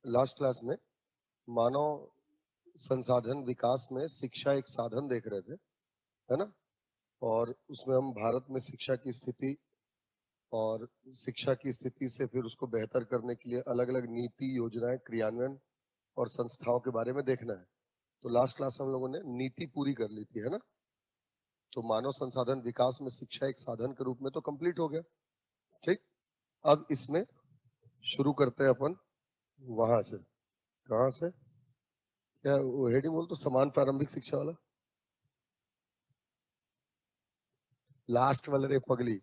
Last class में मानव संसाधन विकास में शिक्षा एक साधन देख रहे थे, है ना। और उसमें हम भारत में शिक्षा की स्थिति और शिक्षा की स्थिति से फिर उसको बेहतर करने के लिए अलग अलग नीति, योजनाएं, क्रियान्वयन और संस्थाओं के बारे में देखना है। तो लास्ट क्लास हम लोगों ने नीति पूरी कर ली थी, है ना। तो मानव संसाधन विकास में शिक्षा एक साधन के रूप में तो कंप्लीट हो गया, ठीक। अब इसमें शुरू करते हैं अपन वहां से। कहां से? क्या वो हेडिंग बोल तो समान प्रारंभिक शिक्षा वाला लास्ट वाले रे पगली।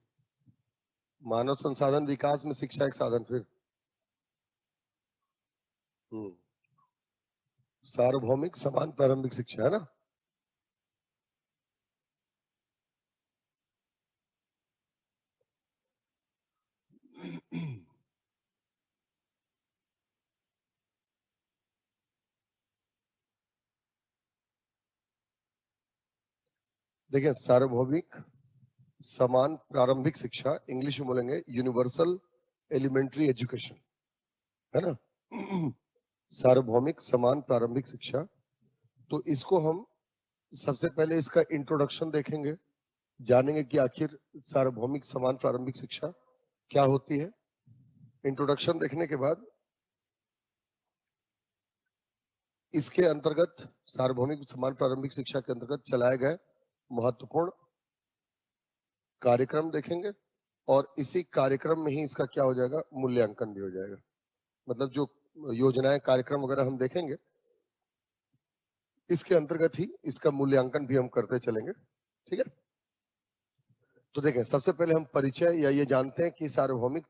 मानव संसाधन विकास में शिक्षा एक साधन, फिर सार्वभौमिक समान प्रारंभिक शिक्षा, है ना। देखिए, सार्वभौमिक समान प्रारंभिक शिक्षा इंग्लिश में बोलेंगे यूनिवर्सल एलिमेंट्री एजुकेशन, है ना। सार्वभौमिक समान प्रारंभिक शिक्षा। तो इसको हम सबसे पहले इसका इंट्रोडक्शन देखेंगे, जानेंगे कि आखिर सार्वभौमिक समान प्रारंभिक शिक्षा क्या होती है। इंट्रोडक्शन देखने के बाद इसके अंतर्गत सार्वभौमिक समान प्रारंभिक शिक्षा के अंतर्गत चलाए गए महत्वपूर्ण कार्यक्रम देखेंगे और इसी कार्यक्रम में ही इसका क्या हो जाएगा, मूल्यांकन भी हो जाएगा। मतलब जो योजनाएं, कार्यक्रम वगैरह हम देखेंगे, इसके अंतर्गत ही इसका मूल्यांकन भी हम करते चलेंगे, ठीक है। तो देखें, सबसे पहले हम परिचय या ये जानते हैं कि सार्वभौमिक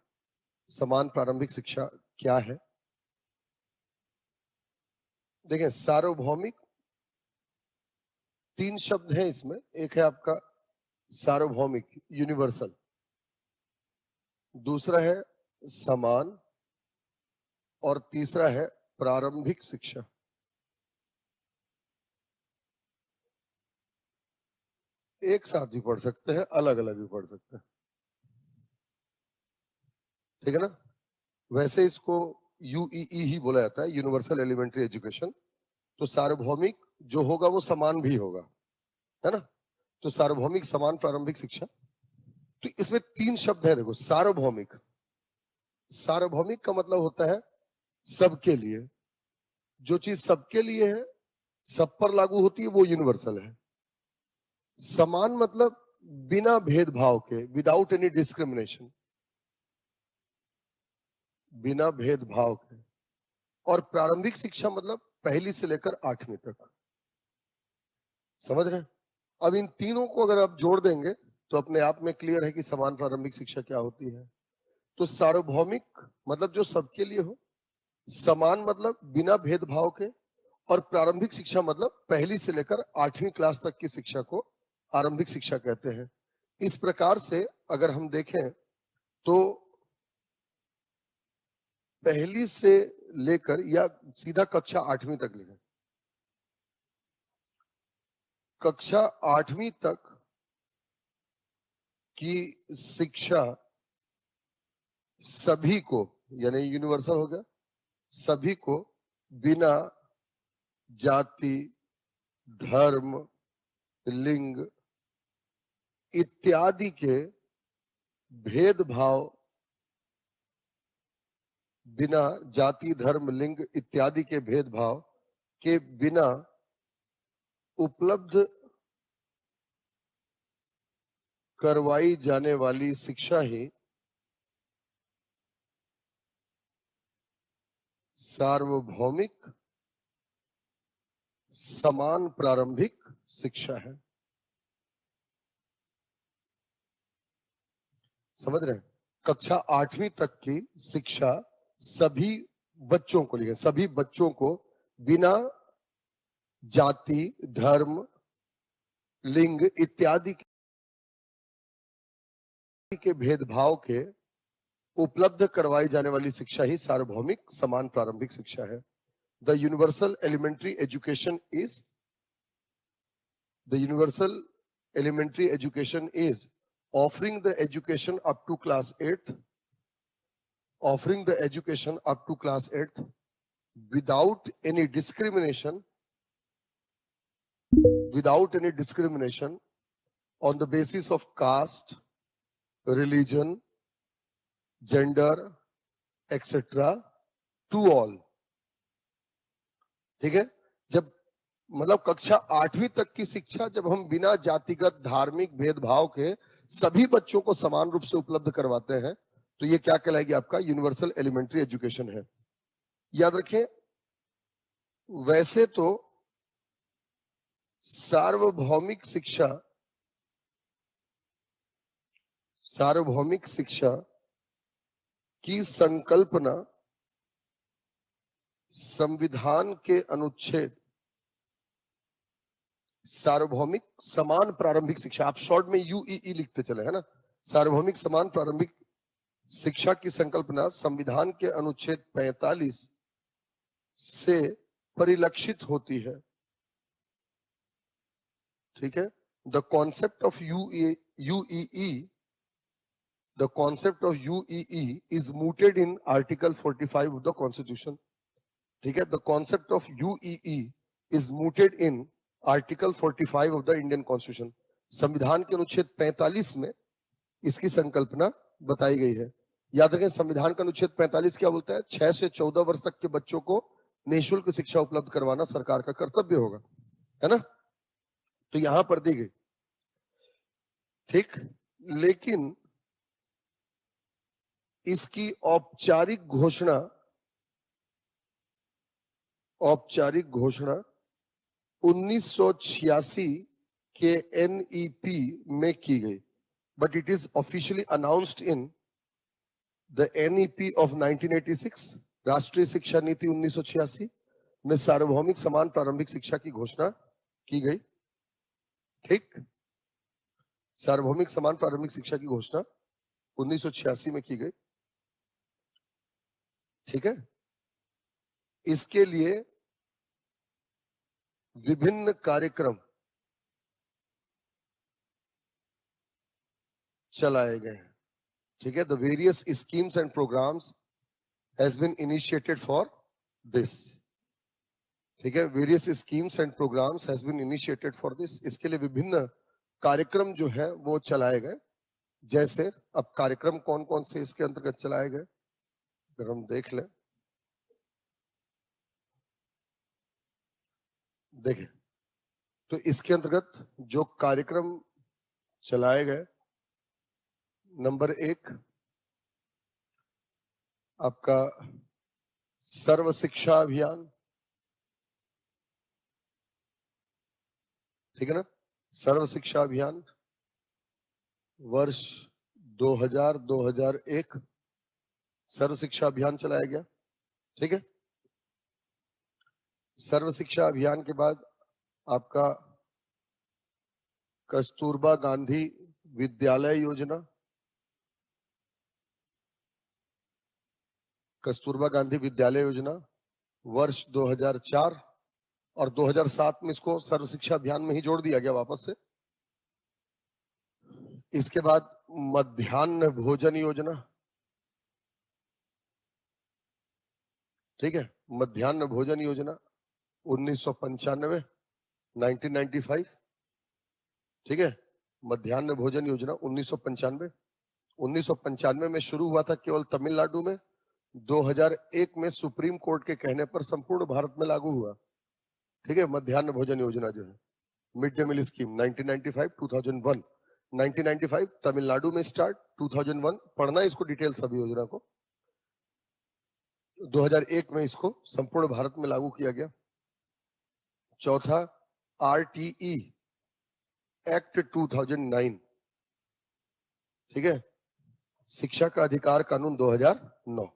समान प्रारंभिक शिक्षा क्या है। देखें, सार्वभौमिक तीन शब्द हैं इसमें। एक है आपका सार्वभौमिक यूनिवर्सल, दूसरा है समान और तीसरा है प्रारंभिक शिक्षा। एक साथ भी पढ़ सकते हैं, अलग अलग भी पढ़ सकते हैं, ठीक है ना। वैसे इसको यूईई ही बोला जाता है, यूनिवर्सल एलिमेंट्री एजुकेशन। तो सार्वभौमिक जो होगा वो समान भी होगा, है ना। तो सार्वभौमिक समान प्रारंभिक शिक्षा। तो इसमें तीन शब्द है, देखो। सार्वभौमिक, सार्वभौमिक का मतलब होता है सबके लिए। जो चीज सबके लिए है, सब पर लागू होती है, वो यूनिवर्सल है। समान मतलब बिना भेदभाव के, विदाउट एनी डिस्क्रिमिनेशन, बिना भेदभाव के। और प्रारंभिक शिक्षा मतलब पहली से लेकर 8वीं तक, समझ रहे हैं। अब इन तीनों को अगर आप जोड़ देंगे तो अपने आप में क्लियर है कि समान प्रारंभिक शिक्षा क्या होती है। तो सार्वभौमिक मतलब जो सबके लिए हो, समान मतलब बिना भेदभाव के, और प्रारंभिक शिक्षा मतलब पहली से लेकर 8वीं क्लास तक की शिक्षा को आरंभिक शिक्षा कहते हैं। इस प्रकार से अगर हम देखें तो पहली से लेकर या सीधा कक्षा 8वीं तक लिखें, कक्षा 8वीं तक की शिक्षा सभी को, यानी यूनिवर्सल हो गया, सभी को बिना जाति, धर्म, लिंग इत्यादि के भेदभाव, बिना जाति, धर्म, लिंग इत्यादि के भेदभाव के बिना उपलब्ध करवाई जाने वाली शिक्षा ही सार्वभौमिक समान प्रारंभिक शिक्षा है। समझ रहे हैं। कक्षा 8वीं तक की शिक्षा सभी बच्चों को लिए, सभी बच्चों को बिना जाति, धर्म, लिंग इत्यादि के भेदभाव के उपलब्ध करवाई जाने वाली शिक्षा ही सार्वभौमिक समान प्रारंभिक शिक्षा है। The universal elementary education is, the universal elementary education is offering the education up to class 8th, offering the education up to class 8th without any discrimination on the basis of caste, religion, gender, etc. to all. ठीक है, जब मतलब कक्षा 8वीं तक की शिक्षा जब हम बिना जातिगत धार्मिक भेदभाव के सभी बच्चों को समान रूप से उपलब्ध करवाते हैं तो ये क्या कहलाएगी? आपका यूनिवर्सल एलिमेंट्री एजुकेशन है। याद रखें, वैसे तो सार्वभौमिक शिक्षा की संकल्पना संविधान के अनुच्छेद सार्वभौमिक समान प्रारंभिक शिक्षा, आप शॉर्ट में यूईई लिखते चले, है ना। सार्वभौमिक समान प्रारंभिक शिक्षा की संकल्पना संविधान के अनुच्छेद 45 से परिलक्षित होती है। ठीक है, the concept of UEE is mooted in article 45 of the constitution. ठीक है, the concept of UEE is mooted in article 45 of the Indian constitution. संविधान के अनुच्छेद 45 में इसकी संकल्पना बताई गई है। याद रखें, संविधान का अनुच्छेद 45 क्या बोलता है? 6 से 14 वर्ष तक के बच्चों को निःशुल्क शिक्षा उपलब्ध करवाना सरकार का कर्तव्य होगा, है ना। तो यहां पर दी गई, ठीक। लेकिन इसकी औपचारिक घोषणा 1986 के एनईपी में की गई, but it is officially announced in the NEP of 1986, राष्ट्रीय शिक्षा नीति 1986 में सार्वभौमिक समान प्रारंभिक शिक्षा की घोषणा की गई। ठीक, सार्वभौमिक समान प्रारंभिक शिक्षा की घोषणा 1986 में की गई। ठीक है, इसके लिए विभिन्न कार्यक्रम चलाए गए हैं। ठीक है, the various schemes and programmes has been initiated for this. ठीक है, various schemes and programmes has been initiated for this. इसके लिए विभिन्न कार्यक्रम जो है वो चलाए गए। जैसे अब कार्यक्रम कौन कौन से इसके अंतर्गत चलाए गए अगर हम देख लें, देखें तो इसके अंतर्गत जो कार्यक्रम चलाए गए, नंबर 1 आपका सर्व शिक्षा अभियान। ठीक है ना, सर्व शिक्षा अभियान वर्ष 2000-2001 सर्व शिक्षा अभियान चलाया गया। ठीक है, सर्व शिक्षा अभियान के बाद आपका कस्तूरबा गांधी विद्यालय योजना, कस्तूरबा गांधी विद्यालय योजना वर्ष 2004 और 2007 में इसको सर्व शिक्षा अभियान में ही जोड़ दिया गया वापस से। इसके बाद मध्याह्न भोजन योजना। ठीक है, मध्याह्न भोजन योजना 1995। ठीक है, मध्याह्न भोजन योजना 1995 में शुरू हुआ था केवल तमिलनाडु में। 2001 में सुप्रीम कोर्ट के कहने पर संपूर्ण भारत में लागू हुआ। ठीक है, मध्याह्न भोजन योजना जो है mid day meal scheme 1995 1995 Tamil Nadu में स्टार्ट, 2001 पढ़ना इसको डिटेल सभी योजना को, 2001 में इसको संपूर्ण भारत में लागू किया गया। चौथा आरटीई एक्ट 2009। ठीक है, शिक्षा का अधिकार कानून 2009।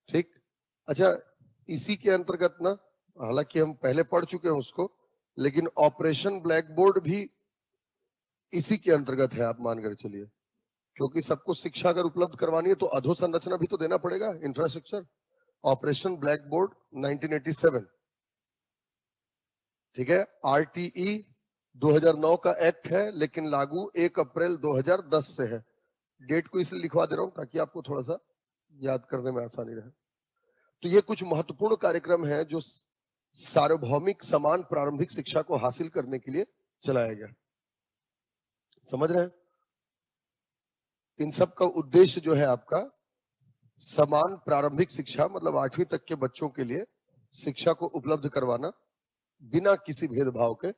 ठीक, अच्छा इसी के अंतर्गत ना, हालांकि हम पहले पढ़ चुके हैं उसको, लेकिन ऑपरेशन ब्लैक बोर्ड भी इसी के अंतर्गत है, आप मानकर चलिए, क्योंकि सबको शिक्षा अगर उपलब्ध करवानी है तो अधोसंरचना भी तो देना पड़ेगा, इंफ्रास्ट्रक्चर। Operation black board 1987। ठीक है, आरटीई 2009 का एक्ट है लेकिन लागू 1 अप्रैल 2010 से है। डेट को इसलिए लिखवा दे रहा हूं ताकि आपको थोड़ा सा याद करने में आसानी रहे। तो ये कुछ महत्वपूर्ण कार्यक्रम है जो सार्वभौमिक समान प्रारंभिक शिक्षा को हासिल करने के लिए चलाया गया। समझ रहे हैं? इन सब का उद्देश्य जो है आपका समान प्रारंभिक शिक्षा, मतलब 8वीं तक के बच्चों के लिए शिक्षा को उपलब्ध करवाना बिना किसी भेदभाव के,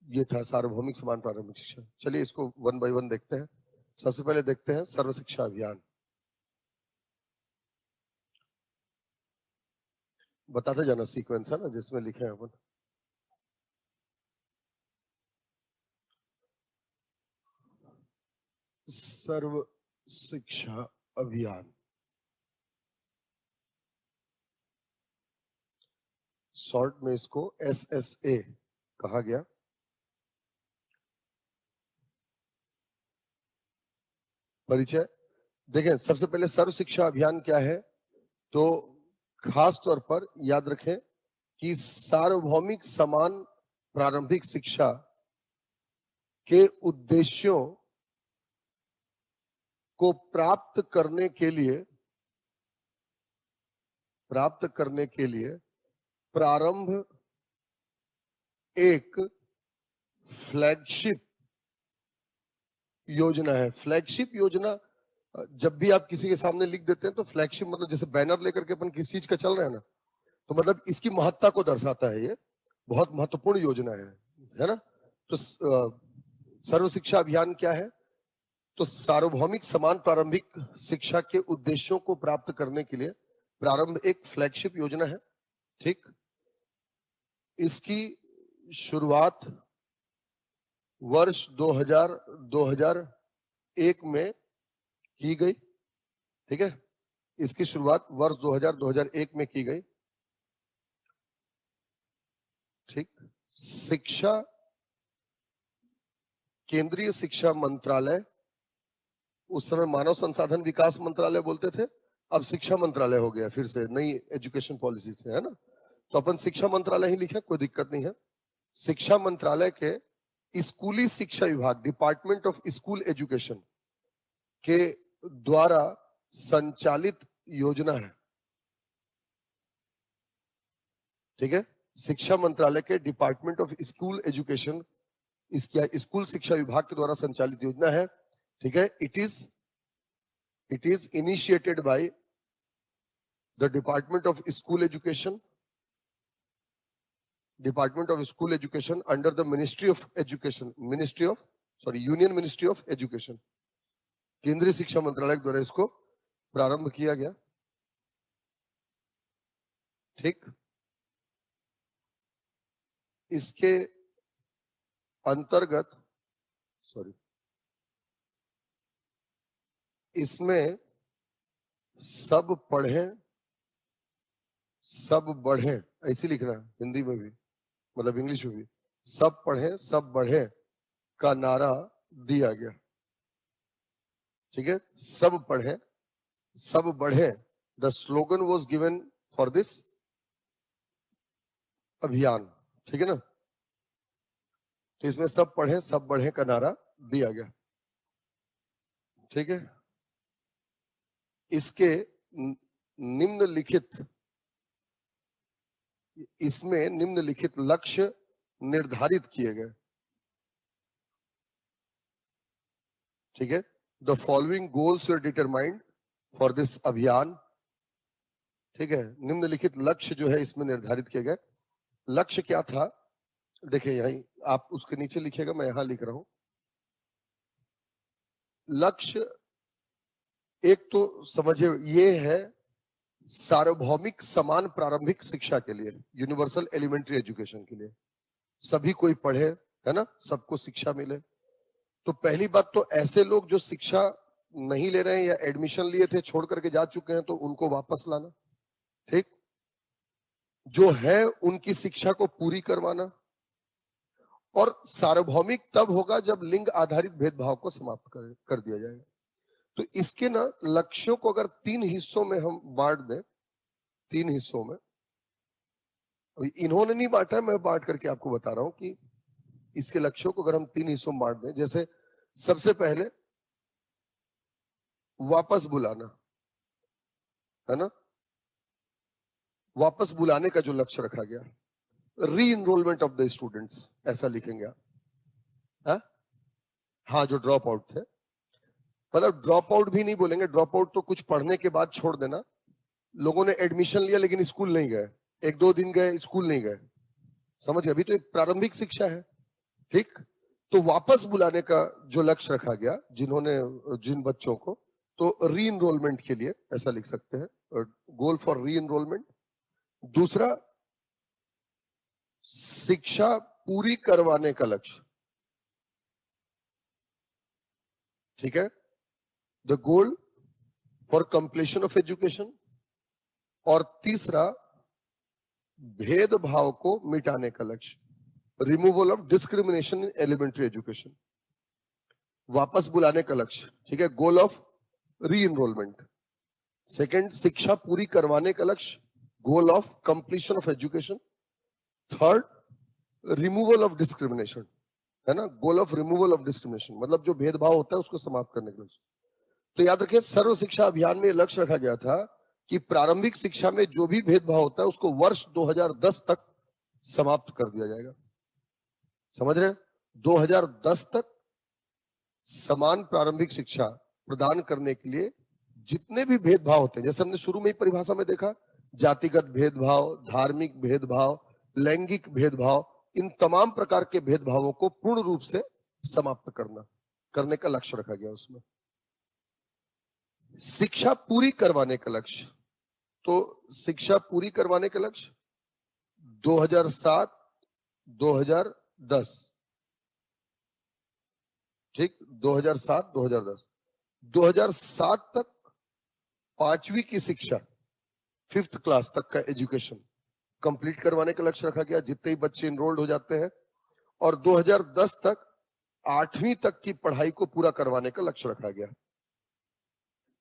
ये था सार्वभौमिक समान प्रारंभिक शिक्षा। चलिए इसको वन बाय वन देखते हैं। सबसे पहले देखते हैं सर्व शिक्षा अभियान। बताते जाना सीक्वेंस है ना जिसमें लिखे हैं अपन। सर्व शिक्षा अभियान, शॉर्ट में इसको SSA कहा गया। परिचय देखें, सबसे पहले सर्व शिक्षा अभियान क्या है, तो खास तौर पर याद रखें कि सार्वभौमिक समान प्रारंभिक शिक्षा के उद्देश्यों को प्राप्त करने के लिए प्रारंभ एक फ्लैगशिप योजना है। फ्लैगशिप योजना जब भी आप किसी के सामने लिख देते हैं तो फ्लैगशिप मतलब जैसे बैनर लेकर के अपन किसी चीज का चल रहे हैं ना, तो मतलब इसकी महत्ता को दर्शाता है। ये बहुत महत्वपूर्ण योजना है ना। तो सर्व शिक्षा अभियान क्या है, तो सार्वभौमिक समान प्रारंभिक शिक्षा के उद्देश्यों को प्राप्त करने के लिए प्रारंभ एक फ्लैगशिप योजना है। ठीक, इसकी शुरुआत वर्ष 2001 में की गई। ठीक है, इसकी शुरुआत वर्ष 2001 में की गई। ठीक, शिक्षा केंद्रीय शिक्षा मंत्रालय, उस समय मानव संसाधन विकास मंत्रालय बोलते थे, अब शिक्षा मंत्रालय हो गया फिर से नई एजुकेशन पॉलिसी से, है ना। तो अपन शिक्षा मंत्रालय ही लिखे, कोई दिक्कत नहीं है। शिक्षा मंत्रालय के स्कूली शिक्षा विभाग, डिपार्टमेंट ऑफ स्कूल एजुकेशन के द्वारा संचालित योजना है। ठीक है, शिक्षा मंत्रालय के डिपार्टमेंट ऑफ स्कूल एजुकेशन, इसकी स्कूल शिक्षा विभाग के द्वारा संचालित योजना है। ठीक है, it is initiated by the department of school education under the ministry of education, union ministry of education, केंद्रीय शिक्षा मंत्रालय द्वारा इसको प्रारंभ किया गया। ठीक, इसके अंतर्गत इसमें सब पढ़ें सब बढ़ें, ऐसे लिखना हिंदी में भी, मतलब इंग्लिश में भी, सब पढ़ें सब बढ़ें का नारा दिया गया। ठीक है, सब पढ़ें सब बढ़ें, the slogan was given for this अभियान। ठीक है ना, तो इसमें सब पढ़ें सब बढ़ें का नारा दिया गया। ठीक है, इसके निम्नलिखित लक्ष्य निर्धारित किए गए। ठीक है, the following goals were determined for this अभियान। ठीक है, निम्नलिखित लक्ष्य जो है इसमें निर्धारित किए गए। लक्ष्य क्या था, देखिए यही आप उसके नीचे लिखिएगा, मैं यहां लिख रहा हूं। लक्ष्य एक तो समझिए ये है सार्वभौमिक समान प्रारंभिक शिक्षा के लिए, यूनिवर्सल एलिमेंट्री एजुकेशन के लिए, सभी कोई पढ़े, है ना, सबको शिक्षा मिले। तो पहली बात तो ऐसे लोग जो शिक्षा नहीं ले रहे हैं या एडमिशन लिए थे छोड़ करके जा चुके हैं तो उनको वापस लाना। ठीक, जो है उनकी शिक्षा को पूरी करवाना, और सार्वभौमिक तब होगा जब लिंग आधारित भेदभाव को समाप्त कर दिया जाएगा। तो इसके ना लक्ष्यों को अगर 3 हिस्सों में हम बांट दें, 3 हिस्सों में, इन्होंने नहीं बांटा, मैं बांट करके आपको बता रहा हूं कि इसके लक्ष्यों को अगर हम 3 हिस्सों में बांट दें, जैसे सबसे पहले वापस बुलाना, है ना, वापस बुलाने का जो लक्ष्य रखा गया, री इनरोलमेंट ऑफ द स्टूडेंट्स, ऐसा लिखेंगे आप। हाँ, जो ड्रॉप आउट थे, मतलब ड्रॉप आउट भी नहीं बोलेंगे, ड्रॉप आउट तो कुछ पढ़ने के बाद छोड़ देना। लोगों ने एडमिशन लिया लेकिन स्कूल नहीं गए, 1-2 दिन गए, स्कूल नहीं गए, समझ गए? अभी तो एक प्रारंभिक शिक्षा है, ठीक? तो वापस बुलाने का जो लक्ष्य रखा गया जिन बच्चों को, तो री इनरोलमेंट के लिए ऐसा लिख सकते हैं, गोल फॉर री इनरोलमेंट। दूसरा, शिक्षा पूरी करवाने का लक्ष्य, ठीक है, the goal for completion of education. और तीसरा, भेदभाव को मिटाने का लक्ष्य, removal of discrimination in elementary education. वापस बुलाने का लक्ष्य, ठीक है, goal of re enrolment. Second, शिक्षा पूरी करवाने का लक्ष्य, goal of completion of education. Third, removal of discrimination, है ना, goal of removal of discrimination, मतलब जो भेदभाव होता है उसको समाप्त करने का लक्ष्य। तो याद रखिए, सर्व शिक्षा अभियान में लक्ष्य रखा गया था कि प्रारंभिक शिक्षा में जो भी भेदभाव होता है उसको वर्ष 2010 तक समाप्त कर दिया जाएगा। समझ रहे हैं? 2010 तक समान प्रारंभिक शिक्षा प्रदान करने के लिए जितने भी भेदभाव होते हैं, जैसे हमने शुरू में ही परिभाषा में देखा, जातिगत भेदभाव, धार्मिक भेदभाव, लैंगिक भेदभाव, इन तमाम प्रकार के भेदभावों को पूर्ण रूप से समाप्त करने का लक्ष्य रखा गया उसमें। शिक्षा पूरी करवाने का लक्ष्य, तो शिक्षा पूरी करवाने का लक्ष्य 2007 2010, ठीक, 2007 2010। 2007 तक 5वीं की शिक्षा, 5th क्लास तक का एजुकेशन कंप्लीट करवाने का लक्ष्य रखा गया, जितने ही बच्चे इनरोल्ड हो जाते हैं। और 2010 तक 8वीं तक की पढ़ाई को पूरा करवाने का लक्ष्य रखा गया।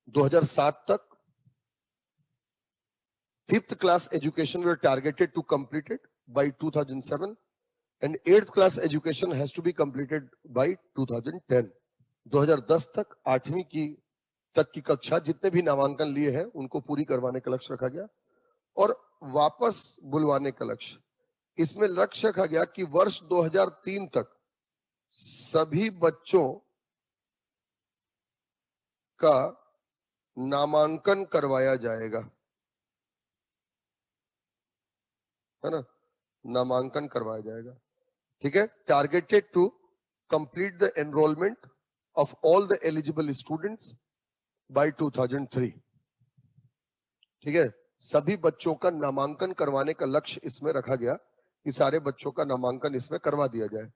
2007 तक 5th class education were targeted to complete it by 2007 and 8th class education has to be completed by 2010. 2010 तक 8वीं तक की कक्षा जितने भी नामांकन लिए हैं उनको पूरी करवाने का लक्ष्य रखा गया। और वापस बुलवाने का लक्ष्य, इसमें लक्ष्य रखा गया कि वर्ष 2003 तक सभी बच्चों का नामांकन करवाया जाएगा, है ना, नामांकन करवाया जाएगा, ठीक है। Targeted to complete the enrolment of all the eligible students by 2003, ठीक है। सभी बच्चों का नामांकन करवाने का लक्ष्य इसमें रखा गया कि सारे बच्चों का नामांकन इसमें करवा दिया जाए।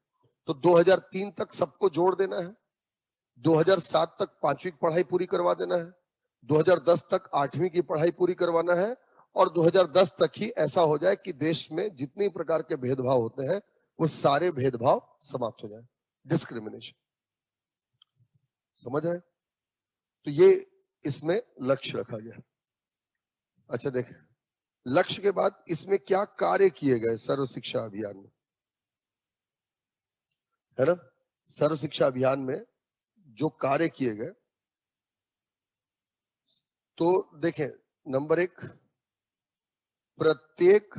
तो 2003 तक सबको जोड़ देना है, 2007 तक 5वीं की पढ़ाई पूरी करवा देना है, 2010 तक 8वीं की पढ़ाई पूरी करवाना है, और 2010 तक ही ऐसा हो जाए कि देश में जितने प्रकार के भेदभाव होते हैं वो सारे भेदभाव समाप्त हो जाए, डिस्क्रिमिनेशन। समझ रहे? तो ये इसमें लक्ष्य रखा गया। अच्छा देखें, लक्ष्य के बाद इसमें क्या कार्य किए गए सर्व शिक्षा अभियान में, है ना। सर्व शिक्षा अभियान में जो कार्य किए गए, तो देखें, नंबर 1, प्रत्येक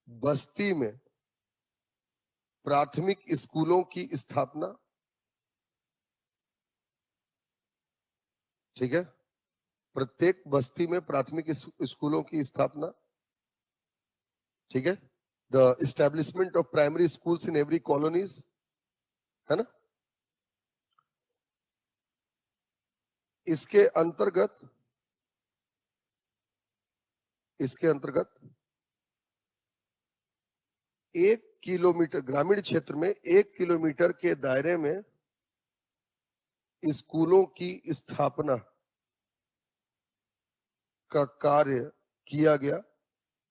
बस्ती में प्राथमिक स्कूलों की स्थापना, ठीक है, प्रत्येक बस्ती में प्राथमिक स्कूलों की स्थापना, ठीक है। The establishment of primary schools in every colonies, है ना। इसके अंतर्गत 1 किलोमीटर ग्रामीण क्षेत्र में 1 किलोमीटर के दायरे में स्कूलों की स्थापना का कार्य किया गया,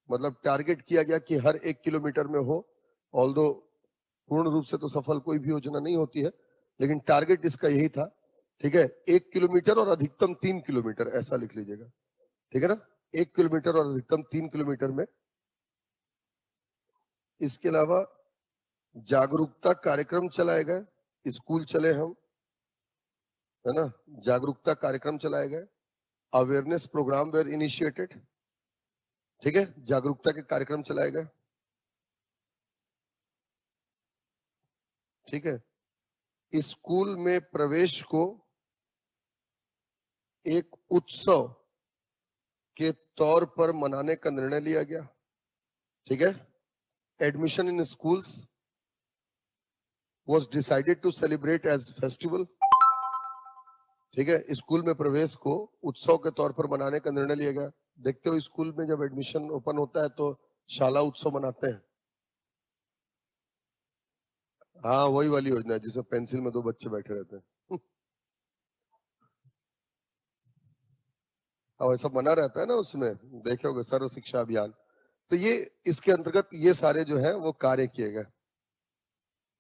मतलब टारगेट किया गया कि हर 1 किलोमीटर में हो। ऑल्दो पूर्ण रूप से तो सफल कोई भी योजना नहीं होती है, लेकिन टारगेट इसका यही था, ठीक है। 1 किलोमीटर और अधिकतम 3 किलोमीटर, ऐसा लिख लीजिएगा, ठीक है ना। 1 किलोमीटर और अधिकतम 3 किलोमीटर में। इसके अलावा जागरूकता कार्यक्रम चलाए गए, स्कूल चले हम, है ना, जागरूकता कार्यक्रम चलाए गए, अवेयरनेस प्रोग्राम वेर इनिशिएटेड, ठीक है, जागरूकता के कार्यक्रम चलाए गए। ठीक है, स्कूल में प्रवेश को एक उत्सव के तौर पर मनाने का निर्णय लिया गया। ठीक है, admission in schools was decided to celebrate as festival। ठीक है, स्कूल में प्रवेश को उत्सव के तौर पर मनाने का निर्णय लिया गया। देखते हो स्कूल में जब एडमिशन ओपन होता है तो शाला उत्सव मनाते हैं। हाँ, वही वाली योजना है जिसमें पेंसिल में 2 बच्चे बैठे रहते हैं। अब ऐसा बना रहता है ना उसमें, देखे होगे सर्व शिक्षा अभियान। तो ये इसके अंतर्गत ये सारे जो है वो कार्य किए गए।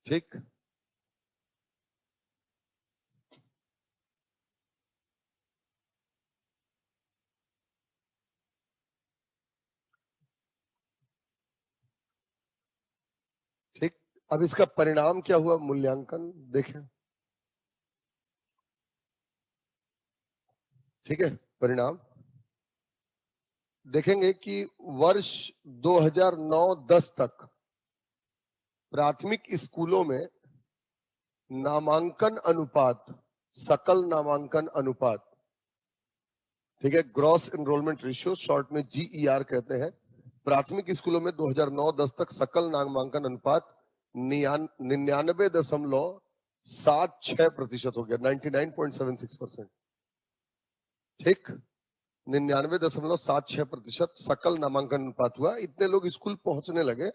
ठीक, ठीक। अब इसका परिणाम क्या हुआ, मूल्यांकन देखें। ठीक है, परिणाम देखेंगे कि वर्ष 2009-10 तक प्राथमिक स्कूलों में नामांकन अनुपात, सकल नामांकन अनुपात, ठीक है, ग्रॉस एनरोलमेंट रेशियो, शॉर्ट में GER कहते हैं। प्राथमिक स्कूलों में 2009-10 तक सकल नामांकन अनुपात 99.76% हो गया, 99.76%। ठीक, 99.76% सकल नामांकन अनुपात हुआ। इतने लोग स्कूल पहुंचने लगे,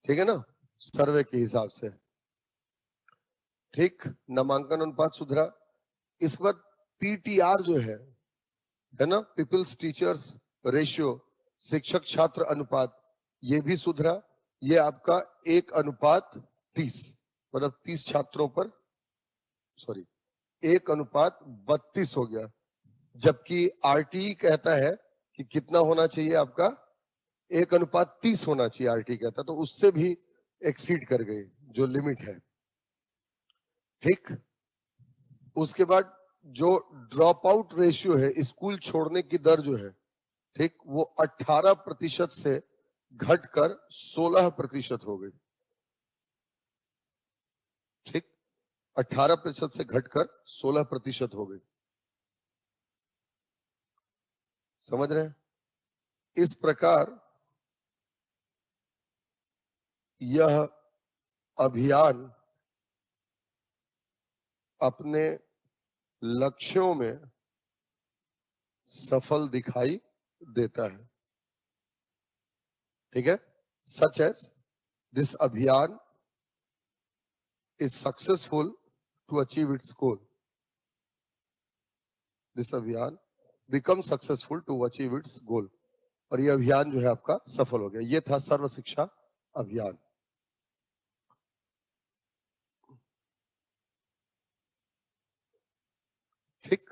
ठीक है ना, सर्वे के हिसाब से। ठीक, नामांकन अनुपात सुधरा। इसके बाद PTR जो है ना, पीपल्स टीचर्स रेशियो, शिक्षक छात्र अनुपात, ये भी सुधरा। ये आपका 1:30, मतलब 30 छात्रों पर, सॉरी 1:32 हो गया। जबकि RTE कहता है कि कितना होना चाहिए आपका, 1:30 होना चाहिए, RTE कहता है, तो उससे भी एक्सीड कर गए जो लिमिट है। ठीक, उसके बाद जो ड्रॉप आउट रेशियो है, स्कूल छोड़ने की दर जो है, ठीक, वो 18% से घटकर 16% हो गई। ठीक, 18% से घटकर 16% हो गई। समझ रहे हैं? इस प्रकार यह अभियान अपने लक्ष्यों में सफल दिखाई देता है। ठीक है, सच एज दिस अभियान is successful to achieve its goal। This अभियान become successful to achieve its goal। और ये अभियान जो है आपका सफल हो गया। ये था सर्व शिक्षा अभियान। ठीक,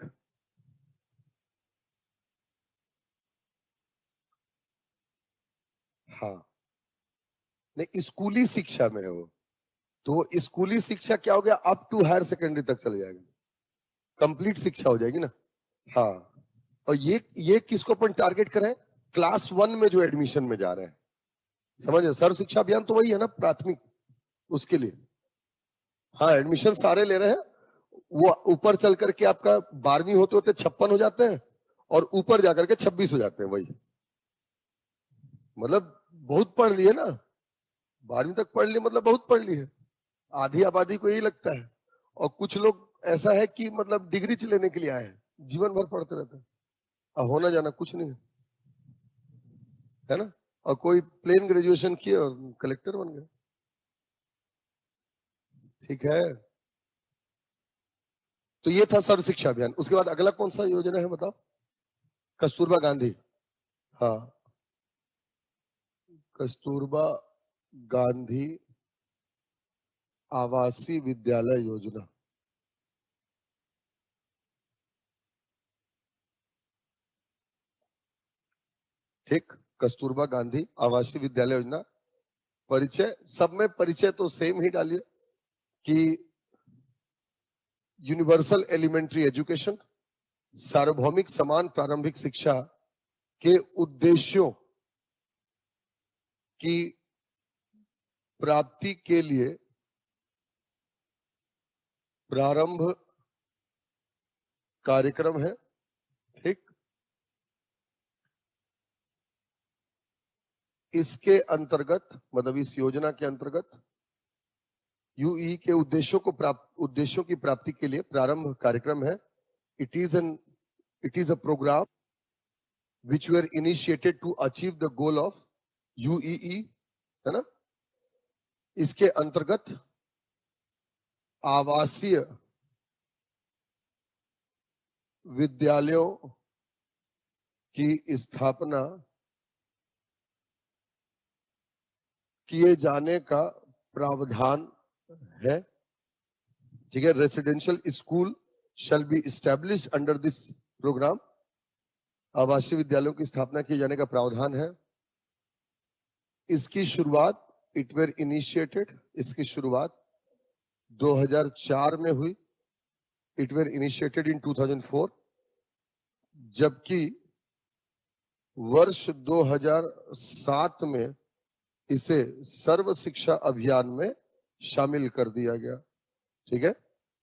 हाँ, नहीं स्कूली शिक्षा में है वो, तो स्कूली शिक्षा क्या हो गया, अप टू हायर सेकेंडरी तक चले जाएगा, कंप्लीट शिक्षा हो जाएगी ना। हाँ, और ये किसको अपन टारगेट करें, क्लास 1 में जो एडमिशन में जा रहे हैं। समझे, सर्व शिक्षा अभियान तो वही है ना, प्राथमिक, उसके लिए। हाँ, एडमिशन सारे ले रहे हैं। वो ऊपर चल करके आपका 12वीं होते होते 56 हो जाते हैं, और ऊपर जाकर के 26 हो जाते हैं। वही मतलब बहुत पढ़ लिए ना, 12वीं तक पढ़ लिए मतलब बहुत पढ़ लिए। आधी आबादी को यही लगता है। और कुछ लोग ऐसा है कि मतलब डिग्री लेने के लिए आए हैं, जीवन भर पढ़ते रहते हैं। अब होना जाना कुछ नहीं है ना। और कोई प्लेन ग्रेजुएशन किए और कलेक्टर बन गए। ठीक है, तो ये था सर्व शिक्षा अभियान। उसके बाद अगला कौन सा योजना है बताओ, कस्तूरबा गांधी। हाँ, कस्तूरबा गांधी आवासीय विद्यालय योजना। ठीक, कस्तूरबा गांधी आवासीय विद्यालय योजना। परिचय, सब में परिचय तो सेम ही डालिए कि यूनिवर्सल एलिमेंट्री एजुकेशन, सार्वभौमिक समान प्रारंभिक शिक्षा के उद्देश्यों की प्राप्ति के लिए प्रारंभ कार्यक्रम है। ठीक, इसके अंतर्गत मतलब इस योजना के अंतर्गत यूई के उद्देश्यों की प्राप्ति के लिए प्रारंभ कार्यक्रम है। It is a programme which were initiated to achieve the goal of UEE, है ना। इसके अंतर्गत आवासीय विद्यालयों की स्थापना किए जाने का प्रावधान है। ठीक है, residential school shall be established under this programme. आवासीय विद्यालयों की स्थापना किए जाने का प्रावधान है। इसकी शुरुआत इसकी शुरुआत 2004 में हुई। इट वेर इनिशिएटेड इन 2004, जबकि वर्ष 2007 में इसे सर्व शिक्षा अभियान में शामिल कर दिया गया। ठीक है,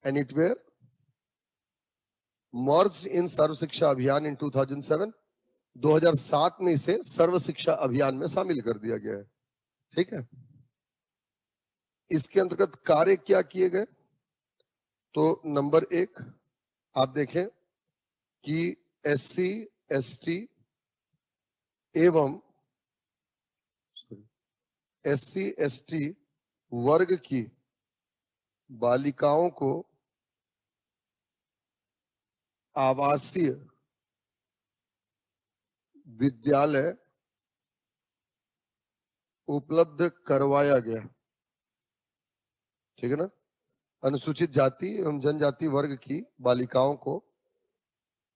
एंड इट वेर मर्ज्ड इन सर्व शिक्षा अभियान इन 2007। 2007 में इसे सर्व शिक्षा अभियान में शामिल कर दिया गया है। ठीक है, इसके अंतर्गत कार्य क्या किए गए, तो नंबर 1 आप देखें कि SC ST एवं SC ST वर्ग की बालिकाओं को आवासीय विद्यालय उपलब्ध करवाया गया। ठीक है ना। अनुसूचित जाति एवं जनजाति वर्ग की बालिकाओं को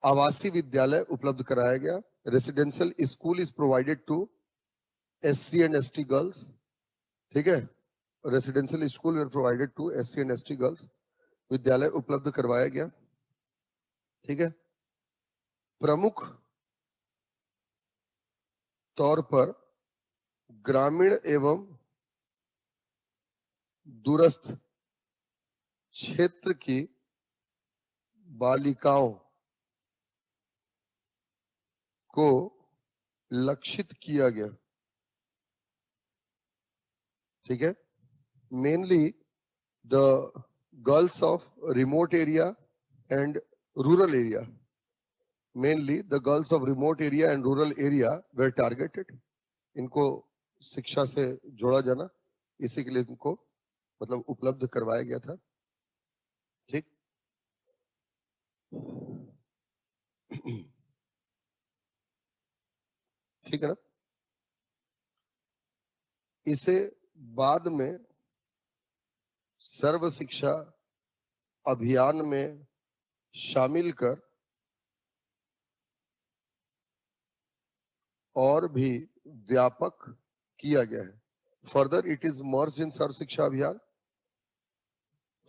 आवासीय विद्यालय उपलब्ध कराया गया। Residential school is provided to SC and ST girls. ठीक है, residential school are provided to SC and ST girls. विद्यालय उपलब्ध करवाया गया। ठीक है, प्रमुख तौर पर ग्रामीण एवं दूरस्थ क्षेत्र की बालिकाओं को लक्षित किया गया। ठीक है, mainly the girls of remote area and rural area, mainly the girls of remote area and rural area were targeted. इनको शिक्षा से जोड़ा जाना, इसी के लिए इनको मतलब उपलब्ध करवाया गया था। ठीक, ठीक है ना। इसे बाद में सर्व शिक्षा अभियान में शामिल कर और भी व्यापक किया गया है। फर्दर इट इज मर्ज इन सर्व शिक्षा अभियान,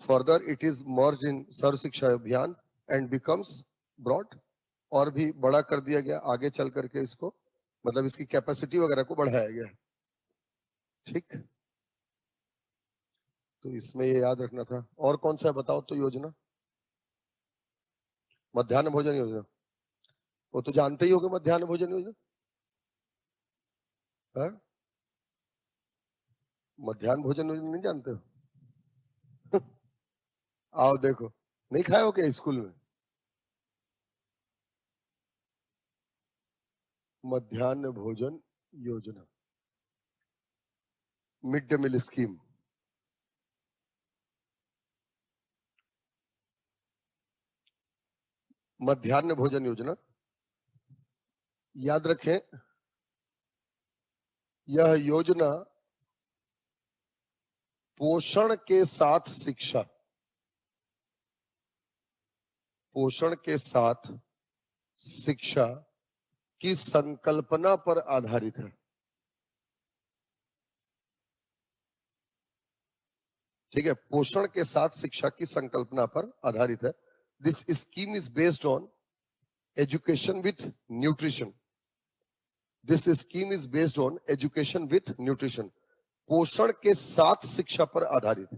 सर्व शिक्षा अभियान एंड बिकम्स ब्रॉड, और भी बड़ा कर दिया गया आगे चल करके इसको, मतलब इसकी कैपेसिटी वगैरह को बढ़ाया गया। ठीक, तो इसमें ये याद रखना था। और कौन सा है बताओ तो योजना, मध्याह्न भोजन योजना, वो तो जानते ही होगे मध्याह्न भोजन योजना। हाँ? मध्याह्न भोजन योजना नहीं जानते हो? आओ देखो, नहीं खाए हो क्या स्कूल में मध्याह्न भोजन योजना, मिड डे मील स्कीम। मध्याह्न भोजन योजना याद रखें, यह योजना पोषण के साथ शिक्षा, पोषण के साथ शिक्षा की संकल्पना पर आधारित है। ठीक है, पोषण के साथ शिक्षा की संकल्पना पर आधारित है। This scheme is based on education with nutrition. This scheme is based on education with nutrition, पोषण के साथ शिक्षा पर आधारित।